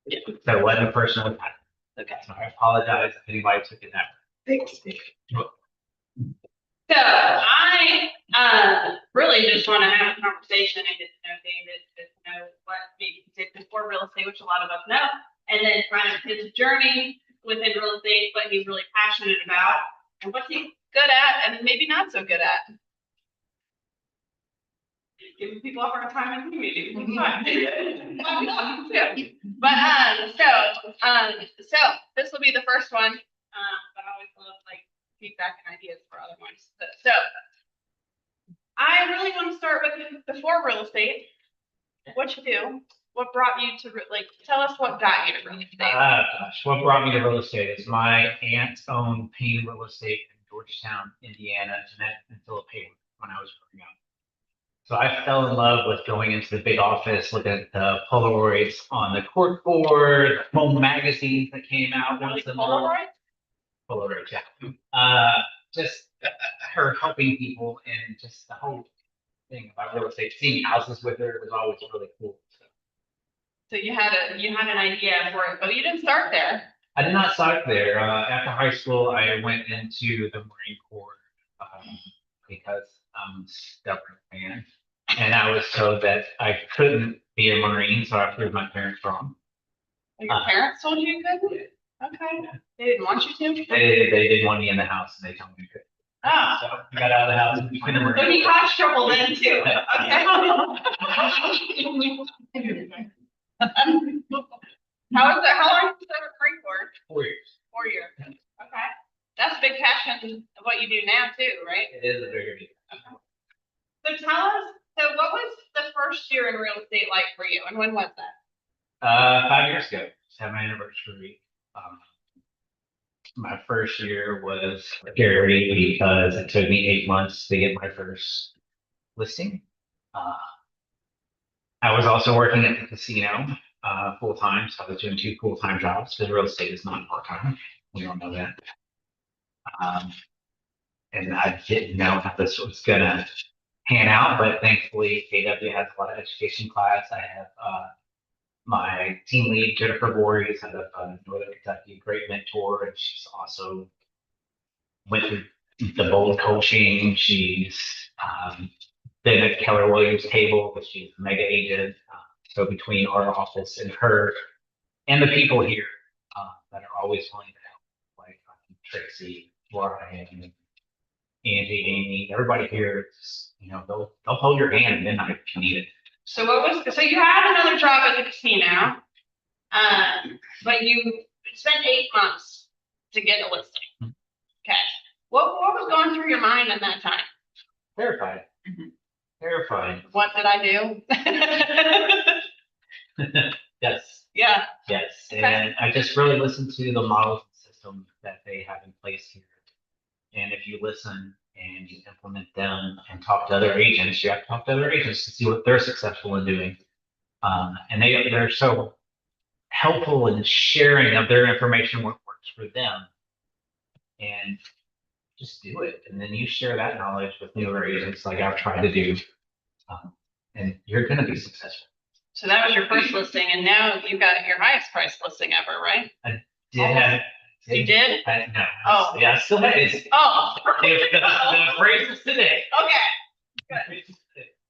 B: Yeah.
L: So it wasn't a personal attack.
B: Okay.
L: So I apologize if anybody took it that way.
B: So I really just want to have a conversation and get to know David, get to know what maybe he did before real estate, which a lot of us know, and then kind of his journey within real estate, what he's really passionate about, and what's he good at, and maybe not so good at. Giving people a hard time in the meeting. So this will be the first one. But I always love like feedback and ideas for other ones. So I really want to start with before real estate. What you do? What brought you to tell us what got you to real estate?
L: Gosh, what brought me to real estate is my aunt owned Payne Real Estate in Georgetown, Indiana, Jeanette and Philip Payne when I was growing up. So I fell in love with going into the big office, looking at the Polaroids on the cork board, home magazines that came out once in a while. Polaroids, yeah. Just her helping people and just the whole thing about real estate, seeing houses with her was always really cool.
B: So you had an idea for it, but you didn't start there.
L: I did not start there. After high school, I went into the Marine Corps because I'm a stubborn man, and I was told that I couldn't be a Marine, so I proved my parents wrong.
B: Your parents told you you couldn't? Okay. They didn't want you to?
L: They didn't want me in the house, and they told me I couldn't.
B: Oh.
L: So I got out of the house and became a Marine.
B: So he caused trouble then too. Okay. How long did you serve at Marine Corps?
L: 4 years.
B: 4 years. Okay. That's a big passion of what you do now too, right?
L: It is a very big.
B: Okay. So tell us, what was the first year in real estate like for you, and when was that?
L: 5 years ago, just had my anniversary. My first year was scary because it took me 8 months to get my first listing. I was also working at the casino full time, so I was doing 2 full-time jobs because real estate is not part-time. We all know that. And I didn't know how this was gonna pan out, but thankfully KW has a lot of education class. I have my team lead, Jennifer Voorhees, out of Northern Kentucky, great mentor, and she's also went through the bold coaching. She's been at Keller Williams table, but she's a mega agent. So between our office and her and the people here that are always willing to help, like Tracy, Laura, and Angie, Amy, everybody here, they'll hold your hand at midnight if you need it.
B: So so you had another job at the casino, but you spent 8 months to get a listing. Okay. What was going through your mind at that time?
L: Terrified.
B: Mhm.
L: Terrified.
B: What did I do?
L: Yes,
B: Yeah.
L: yes.
B: Okay.
L: And I just really listened to the models and systems that they have in place here. And if you listen and you implement them and talk to other agents, you have to talk to other agents to see what they're successful in doing. And they're so helpful in sharing of their information, what works for them. And just do it. And then you share that knowledge with newer agents like I've tried to do. And you're going to be successful.
B: So that was your first listing, and now you got your highest price listing ever, right? You did?
L: No.
B: Oh.
L: Yeah, still have it.
B: Oh.
L: The phrases today.
B: Okay.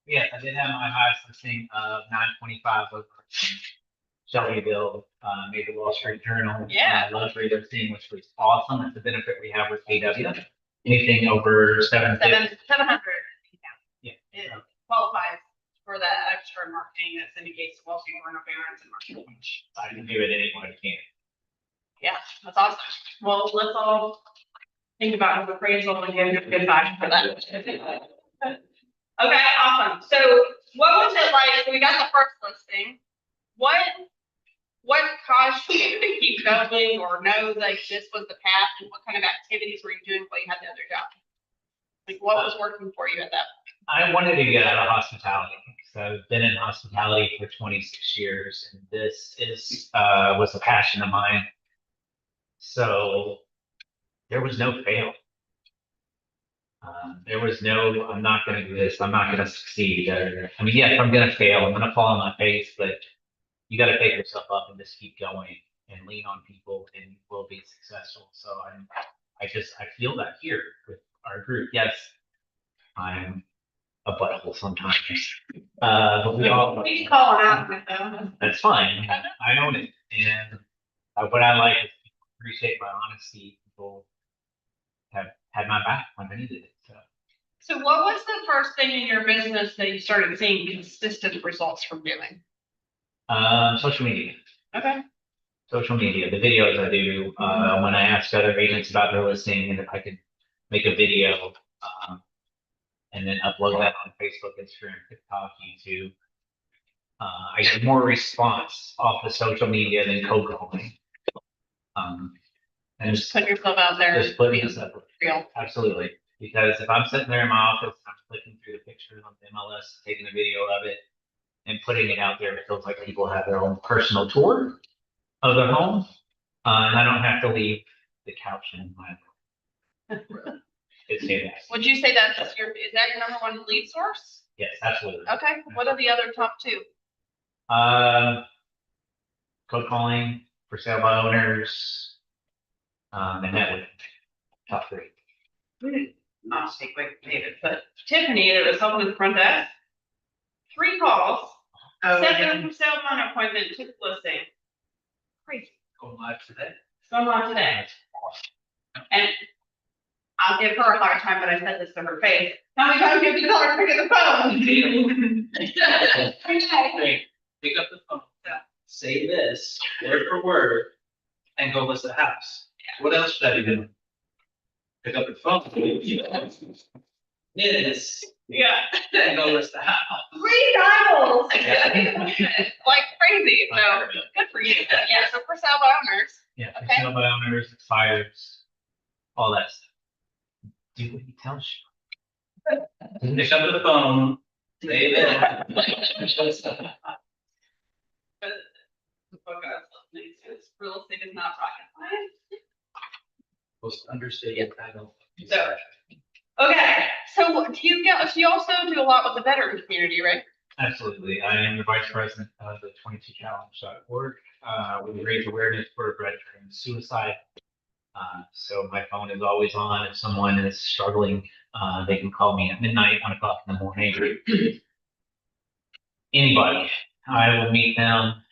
L: Yes, I did have my highest listing of 925 over Shelbyville, made the Wall Street Journal.
B: Yeah.
L: Luxury listing, which was awesome. That's the benefit we have with KW. Anything over 750.
B: 700.
L: Yeah.
B: It qualifies for that extra marketing that syndicates to Wall Street Journal, Barron's, and marketing.
L: I can do it anyone can.
B: Yeah, that's awesome. Well, let's all think about an appraisal and give you a good vibe for that. Okay, awesome. So what was it like? We got the first listing. What caused you to keep going or know like this was the path, and what kind of activities were you doing while you had the other job? Like what was working for you at that point?
L: I wanted to get out of hospitality. So I've been in hospitality for 26 years, and this was a passion of mine. So there was no fail. There was no, I'm not going to do this. I'm not going to succeed. I mean, yes, I'm going to fail. I'm going to fall on my face, but you got to pick yourself up and just keep going and lean on people, and you will be successful. So I feel that here with our group. Yes, I'm a butthole sometimes, but we all.
B: We call it out with them.
L: That's fine. I own it, and what I like is people appreciate my honesty. People have had my back when I needed it.
B: So what was the first thing in your business that you started seeing consistent results from doing?
L: Social media.
B: Okay.
L: Social media, the videos I do, when I ask other agents about their listing and if I could make a video, and then upload that on Facebook, Instagram, TikTok, YouTube. I get more response off of social media than cold calling. And
B: Just put yourself out there.
L: just putting yourself
B: Real.
L: Absolutely. Because if I'm sitting there in my office, I'm clicking through the pictures on MLS, taking a video of it and putting it out there, it feels like people have their own personal tour of their home. And I don't have to leave the couch in my room. It's fantastic.
B: Would you say is that your number one lead source?
L: Yes, absolutely.
B: Okay. What are the other top two?
L: Cold calling, for sale by owners, and networking. Top three.
B: Not to take away from David, but Tiffany, there was someone in the front desk. 3 calls, set them for sale by an appointment, took the listing. Crazy.
F: Going live today.
B: Going on today. And I'll give her a hard time, but I said this to her face. How many times do you have to tell her to pick up the phone?
F: Hey, pick up the phone.
B: Yeah.
F: Say this word for word and go list the house. What else should I be doing? Pick up the phone. This
B: Yeah.
F: and go list the house.
B: 3 dials.
F: Yeah.
B: Like crazy. So good for you. Yeah. So for sale by owners.
L: Yeah, for
B: Okay.
L: sale by owners, expires, all that stuff. Do what he tells you.
F: Pick up the phone. Say this.
B: But the book I was listening to is real estate is not rocket science.
F: Most understated title.
B: So, okay, so you also do a lot with the veteran community, right?
L: Absolutely. I am the vice president of the 22challenge.org. We raise awareness for veteran suicide. So my phone is always on. If someone is struggling, they can call me at midnight, 1 o'clock in the morning. Anybody, I will meet them,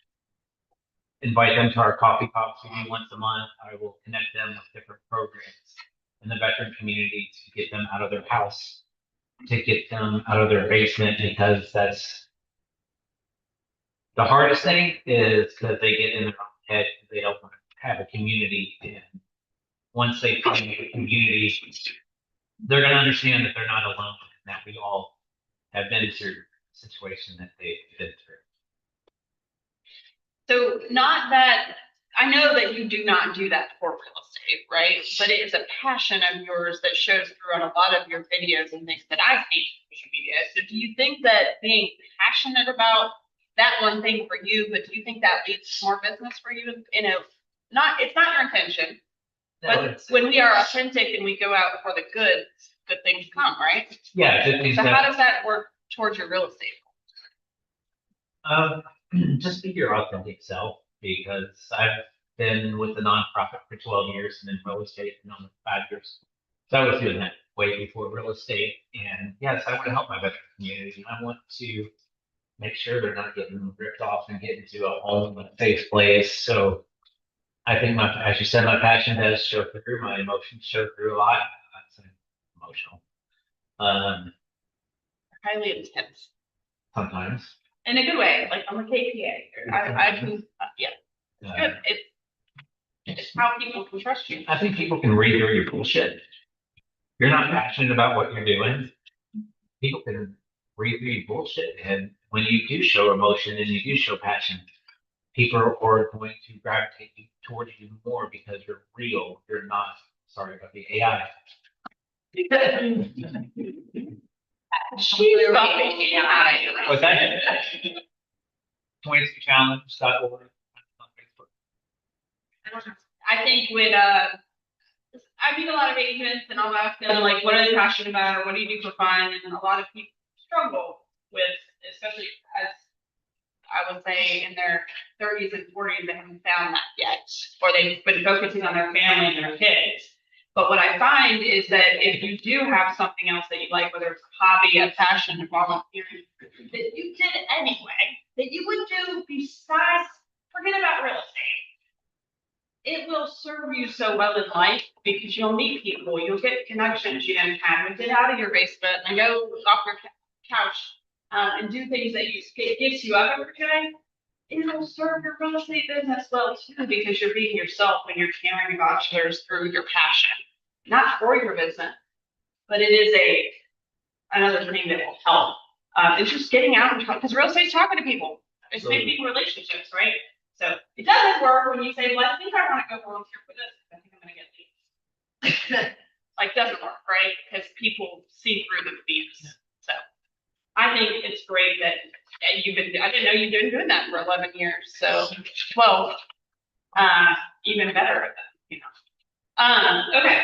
L: invite them to our coffee talks we do once a month. I will connect them with different programs in the veteran community to get them out of their house, to get them out of their basement, because that's the hardest thing is because they get in their own head. They don't want to have a community and once they come into the community, they're gonna understand that they're not alone, and that we all have been through the situation that they've been through.
B: So not that, I know that you do not do that for real estate, right? But it is a passion of yours that shows through on a lot of your videos and things that I see on social media. So do you think that being passionate about that one thing for you, but do you think that leads to more business for you? You know, it's not your intention,
L: No,
B: but
L: it's-
B: when we are authentic and we go out for the good things come, right?
L: Yeah, good things
B: So how
L: that,
B: does that work towards your real estate?
L: just be your authentic self, because I've been with the nonprofit for 12 years and in real estate for almost 5 years. So I was doing that way before real estate. And yes, I want to help my veteran community. I want to make sure they're not getting ripped off and get into a home, a safe place. So I think as you said, my passion does show through, my emotions show through a lot. That's emotional.
B: Highly intense.
L: Sometimes.
B: In a good way, like I'm a KPA. I can, yeah, it's good. It's how people can trust you.
L: I think people can read through your bullshit. You're not passionate about what you're doing. People can read through your bullshit. And when you do show emotion and you do show passion, people are going to gravitate you towards you more because you're real. You're not, sorry about the AI.
B: She's bumping me out.
L: What's that? 22challenge.org on Facebook.
B: I think when, I meet a lot of agents and I'll ask them like, what are they passionate about? Or what do you do for fun? And a lot of people struggle with, especially as I would say in their 30s and 40s, they haven't found that yet, or they've been focusing on their family and their kids. But what I find is that if you do have something else that you like, whether it's a hobby, a passion, a volunteering, that you did anyway, that you would do besides, forget about real estate. It will serve you so well in life because you'll meet people, you'll get connections you didn't have, and get out of your basement and go off your couch and do things that it gets you up every day. It'll serve your real estate business well too because you're being yourself when you're carrying bachelors through your passion, not for your business, but it is another thing that will help. It's just getting out and because real estate's talking to people. It's making relationships, right? So it doesn't work when you say, well, I think I want to go volunteer for this. I think I'm going to get these. Like, doesn't work, right? Because people see through the BS. So I think it's great that I didn't know you've been doing that for 11 years. So 12, even better at that, you know. Okay.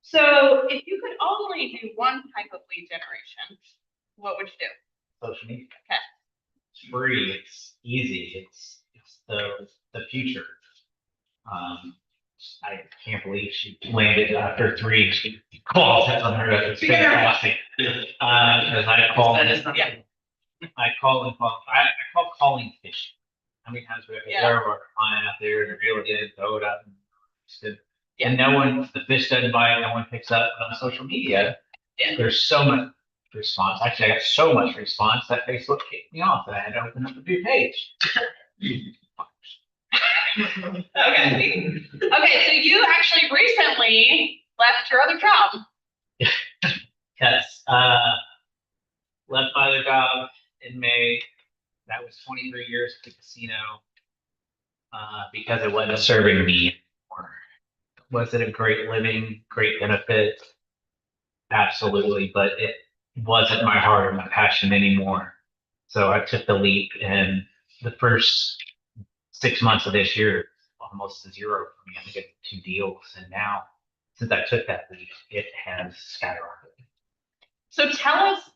B: So if you could only do one type of lead generation, what would you do?
L: Social media.
B: Okay.
L: It's free. It's easy. It's the future. I can't believe she landed after 3 calls. That's unheard of. It's fantastic. Because I call calling fishing. How many times we have there or a client out there to reel it in, throw it up, and the fish doesn't bite, no one picks up. But on social media, there's so much response. Actually, I got so much response that Facebook kicked me off that I had to open up a new page.
B: Okay. So you actually recently left your other job.
L: Yes. Left my other job in May. That was 23 years at the casino. Because it wasn't serving me anymore. Was it a great living, great benefit? Absolutely, but it wasn't my heart or my passion anymore. So I took the leap, and the first 6 months of this year, almost to zero for me. I think I did 2 deals, and now since I took that leap, it has skyrocketed.
B: So tell us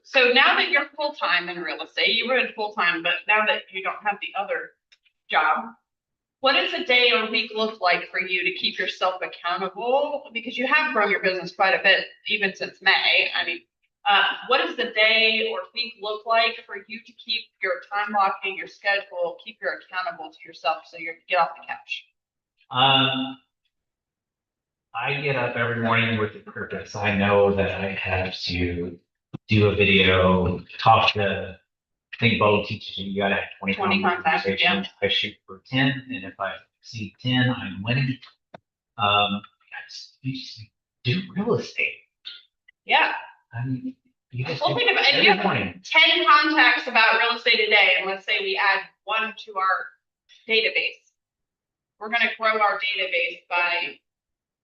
B: so now that you're full-time in real estate, you were in full-time, but now that you don't have the other job, what does a day or week look like for you to keep yourself accountable? Because you have grown your business quite a bit, even since May. I mean, what does the day or week look like for you to keep your time blocking, your schedule, keep you accountable to yourself so you get off the couch?
L: I get up every morning with a purpose. I know that I have to do a video, talk to, I think Bo teaches you gotta have 20
B: contacts,
L: conversations. I shoot for 10, and if I exceed 10, I'm winning. you just do real estate.
B: Yeah.
L: I mean, you just
B: Well,
L: do
B: think about it. If
L: every
B: you have
L: morning.
B: 10 contacts about real estate a day, and let's say we add one to our database. We're gonna grow our database by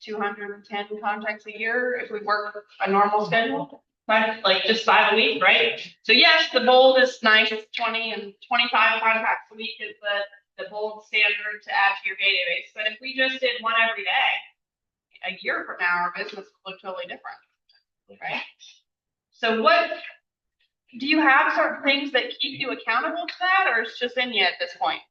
B: 210 contacts a year if we work a normal schedule, right? Like just 5 a week, right? So yes, the bold is nice, it's 20 and 25 contacts a week is the bold standard to add to your database. But if we just did one every day, a year from now, our business will look totally different, right? So what, do you have certain things that keep you accountable to that, or it's just in you at this point?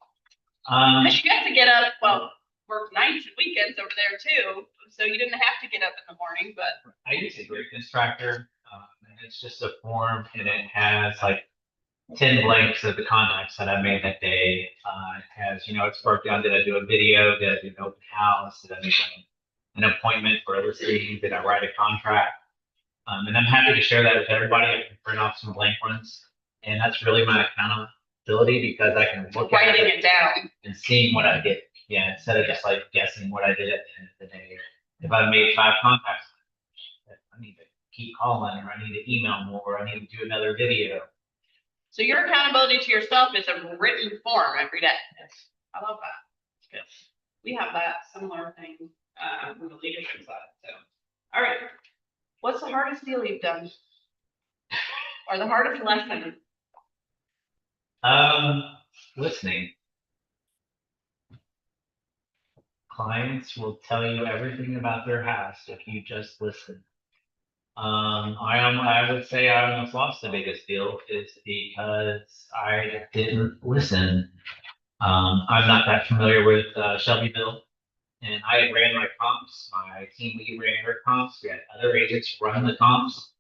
B: Because you have to get up, well, work nights and weekends over there too, so you didn't have to get up in the morning, but.
L: I use a greatness tracker, and it's just a form, and it has like 10 blanks of the contacts that I made that day. It has, it's broke down. Did I do a video? Did I do an open house? Did I make an appointment for a listing? Did I write a contract? And I'm happy to share that with everybody. I can print off some blank ones, and that's really my accountability because I can look at
B: Writing it down.
L: and seeing what I did. Yeah, instead of just like guessing what I did at the end of the day. If I made 5 contacts, I need to keep calling, or I need to email more, or I need to do another video.
B: So your accountability to yourself is a written form every day.
L: Yes.
B: I love that. Good. We have that similar thing with the leadership side. So, all right. What's the hardest deal you've done? Or the hardest lesson?
L: Listening. Clients will tell you everything about their house if you just listen. I would say I almost lost the biggest deal is because I didn't listen. I'm not that familiar with Shelbyville, and I had ran my comps. My team lead ran her comps. We had other agents run the comps.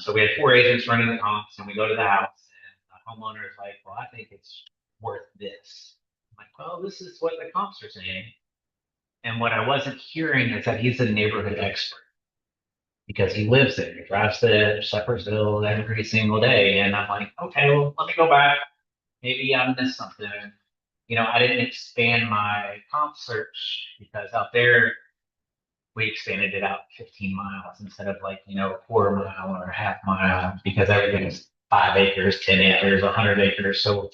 L: So we had 4 agents running the comps, and we go to the house, and the homeowner is like, "Well, I think it's worth this." I'm like, "Well, this is what the comps are saying." And what I wasn't hearing is that he's a neighborhood expert because he lives there. He drives to Shepherdsville every single day. And I'm like, okay, well, let me go back. Maybe I missed something. I didn't expand my comp search because out there, we expanded it out 15 miles instead of like, a quarter mile or a half mile because everything's 5 acres, 10 acres, 100 acres. So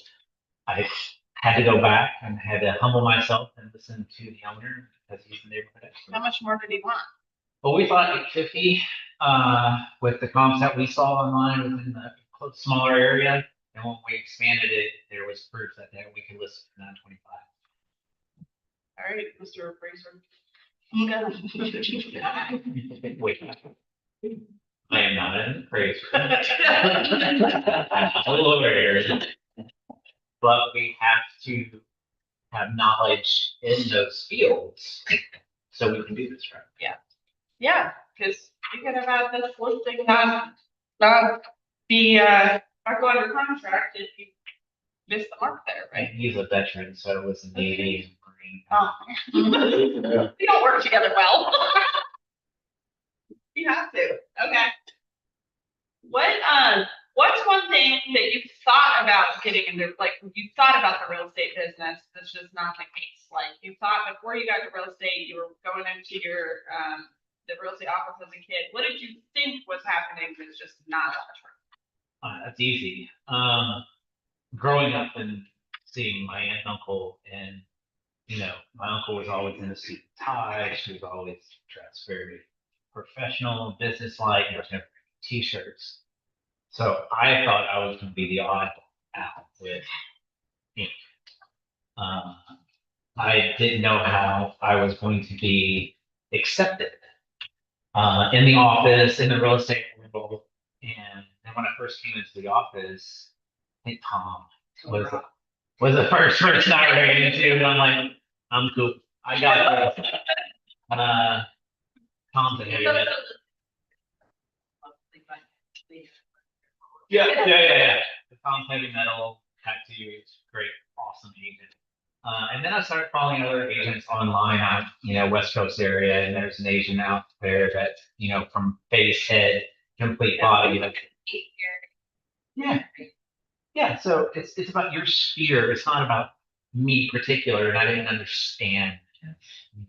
L: I had to go back and had to humble myself and listen to the owner because he's the neighborhood expert.
B: How much more did he want?
L: Well, we thought 850 with the comps that we saw online within the smaller area. And when we expanded it, there was proof that we could list for 925.
B: All right, Mr. Appraiser.
L: Wait, I am not an appraiser. I'm a lawyer. But we have to have knowledge in those fields so we can do this right.
B: Yeah, because you could have had this listing not go under contract if you missed the mark there, right?
L: And he's a veteran, so it was the Navy and Marine.
B: Oh. We don't work together well. You have to. Okay. What's one thing that you've thought about getting into, like you thought about the real estate business that's just not the case? Like you thought before you got to real estate, you were going into your the real estate office as a kid. What did you think was happening that's just not true?
L: That's easy. Growing up and seeing my aunt and uncle, and my uncle was always in a suit and tie. She was always dressed very professional, business-like, never t-shirts. So I thought I was going to be the odd out with ink. I didn't know how I was going to be accepted in the office, in the real estate world. And then when I first came into the office, I think Tom was the first person I ran into. And I'm like, I'm cool. I got this. Tom's a heavy metal. Yeah. Tom's heavy metal, tattoos, great, awesome agent. And then I started following other agents online out, West Coast area, and there's an agent out there that, from face, head, complete body. Yeah. So it's about your sphere. It's not about me particular, and I didn't understand
B: Your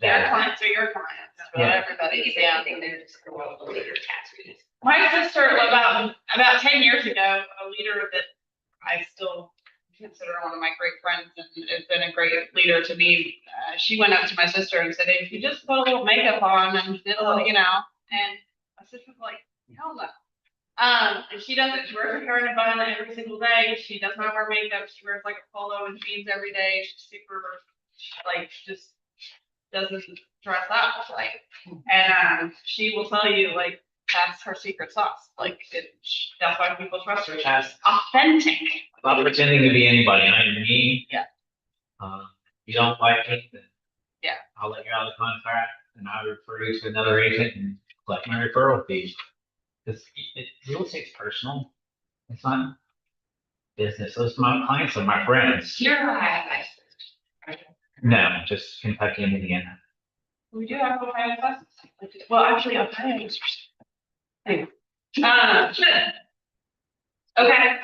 L: That,
B: clients are your clients, well,
L: Yeah.
B: everybody's,
C: If
B: yeah.
C: anything, they're just going to later tax reasons.
B: My sister, about 10 years ago, a leader that I still consider one of my great friends and has been a great leader to me. She went up to my sister and said, "If you just put a little makeup on and did a little, and my sister's like, hell no. And she does it. She wears her hair in a bun every single day. She does not wear makeup. She wears like a polo and jeans every day. She's super, just doesn't dress up. And she will tell you, that's her secret sauce. That's why people trust her. She's authentic.
L: not pretending to be anybody, I'm me.
B: Yeah.
L: You don't like me, then.
B: Yeah.
L: I'll let you out of the contract and I'll refer you to another agent and collect my referral fee. Because real estate's personal. It's not business. Those are my clients are my friends.
C: You're right.
L: No, just Kentucky and Indiana.
B: We do have Ohio license. Well, actually, Ohio. Anyway. Okay.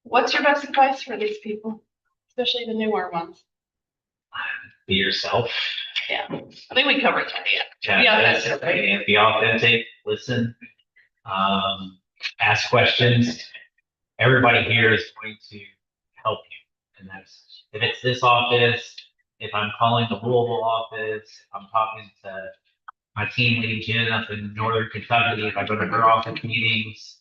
B: What's your best advice for these people, especially the newer ones?
L: Be yourself.
B: Yeah, I think we covered that. Yeah. Be
L: That's
B: authentic.
L: it. And be authentic, listen, ask questions. Everybody here is going to help you. And that's, if it's this office, if I'm calling the Louisville office, I'm talking to my team lead Jen up in Northern Kentucky, if I go to her office meetings.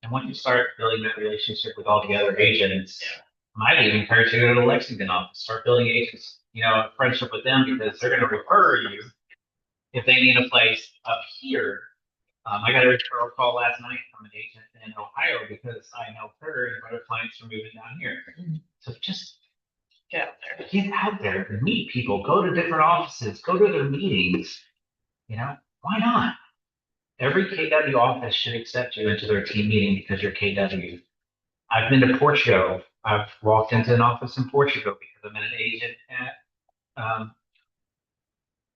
L: And once you start building that relationship with all the other agents, I might even encourage you to go to the Lexington office, start building agents, a friendship with them because they're going to refer you if they need a place up here. I got a referral call last night from an agent in Ohio because I know her and other clients are moving down here. So just
B: Get out there.
L: get out there and meet people, go to different offices, go to their meetings. Why not? Every KW office should accept you into their team meeting because you're KW. I've been to Portugal. I've walked into an office in Portugal because I'm an agent at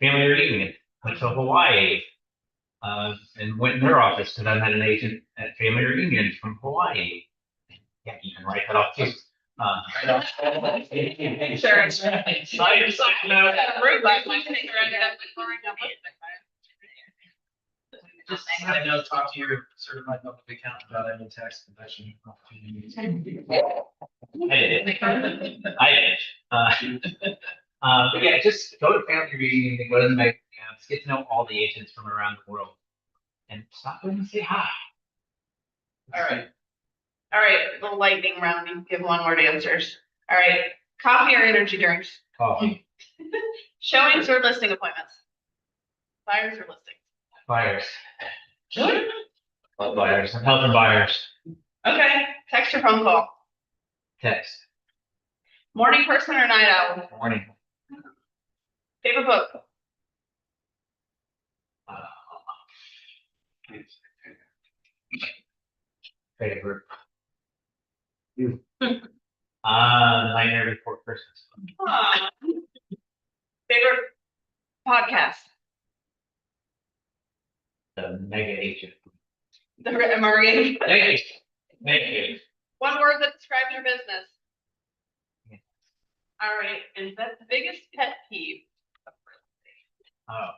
L: Family Reunion. Went to Hawaii and went in their office because I met an agent at Family Reunion from Hawaii. Yeah, you can write that off too.
B: Sure. No. Rude, but my finger ended up with pouring up with
F: Just, I know, talk to your certified public accountant about any tax confession opportunities.
L: I did. But yeah, just go to Family Reunion and go to the mega camps, get to know all the agents from around the world, and stop in and say hi.
B: All right, the lightning round, you give one word answers. All right, coffee or energy drinks?
L: Coffee,
B: Showings or listing appointments? Buyers or listings?
L: buyers. Love buyers. I'm helping buyers.
B: Okay, text or phone call?
L: Text.
B: Morning person or night owl?
L: Morning.
B: Favorite book?
L: Favorite. Nightmare Before Christmas.
B: Aw. Favorite podcast?
L: The mega agent.
B: The Murray.
L: Thank you.
B: One word that describes your business. All right, and that's the biggest pet peeve.
L: Oh.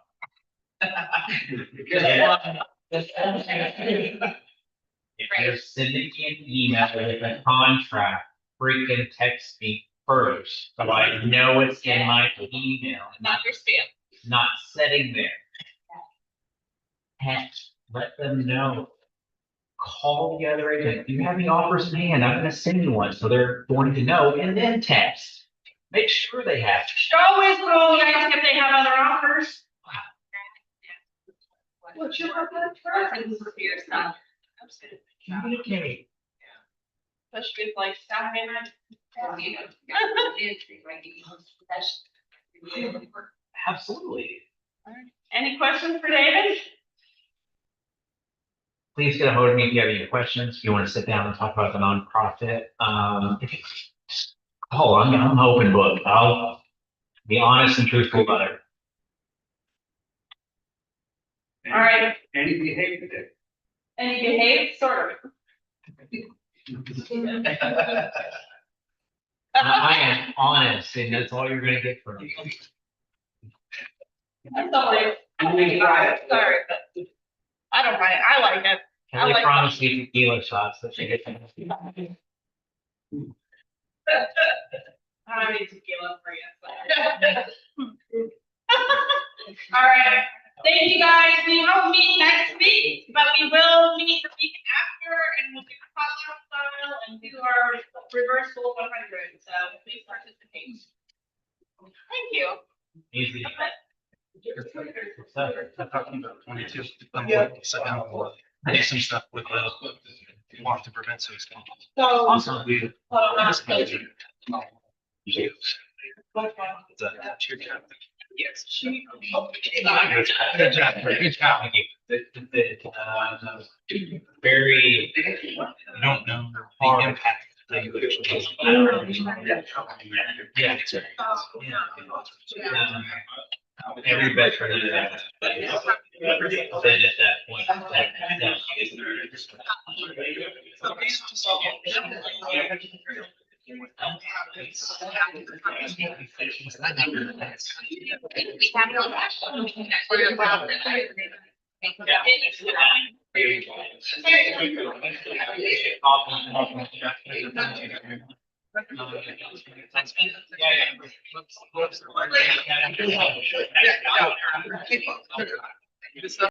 L: If you're sending me an email with a contract, freaking text me first, so I know it's in my email,
B: Not your spam.
L: not sitting there. Text, let them know. Call the other agent. Do you have any offers in hand? I'm gonna send you one, so they're going to know, and then text. Make sure they have.
B: Always call the guys if they have other offers.
C: What's your preference for your stuff?
L: Communicate.
B: Especially with like staff payment.
L: Absolutely.
B: Any questions for David?
L: Please get a hold of me if you have any questions. If you want to sit down and talk about the nonprofit, I'm an open book. I'll be honest and truthful about it.
B: All right.
A: Any behavior there.
B: And you behave sort of.
L: I am honest, and that's all you're going to get from me.
B: I'm sorry. Sorry, but I don't mind. I like it. I
L: Kelly
B: like
L: promised you tequila shots, so she gets.
B: I need tequila for you. All right. Thank you guys. We won't meet next week, but we will meet the week after and we'll do potluck style and do our reverse goal 100. So please participate. Thank you.
L: Easy.
F: I'm talking about 22.
B: Yeah.
F: I do some stuff with want to prevent suicide.
B: So.
F: Also, we.
B: Hold on. Yes.
L: Good job. Good job. Very, you don't know the impact that you actually. Yeah. Every veteran is been at that point.
F: Yeah.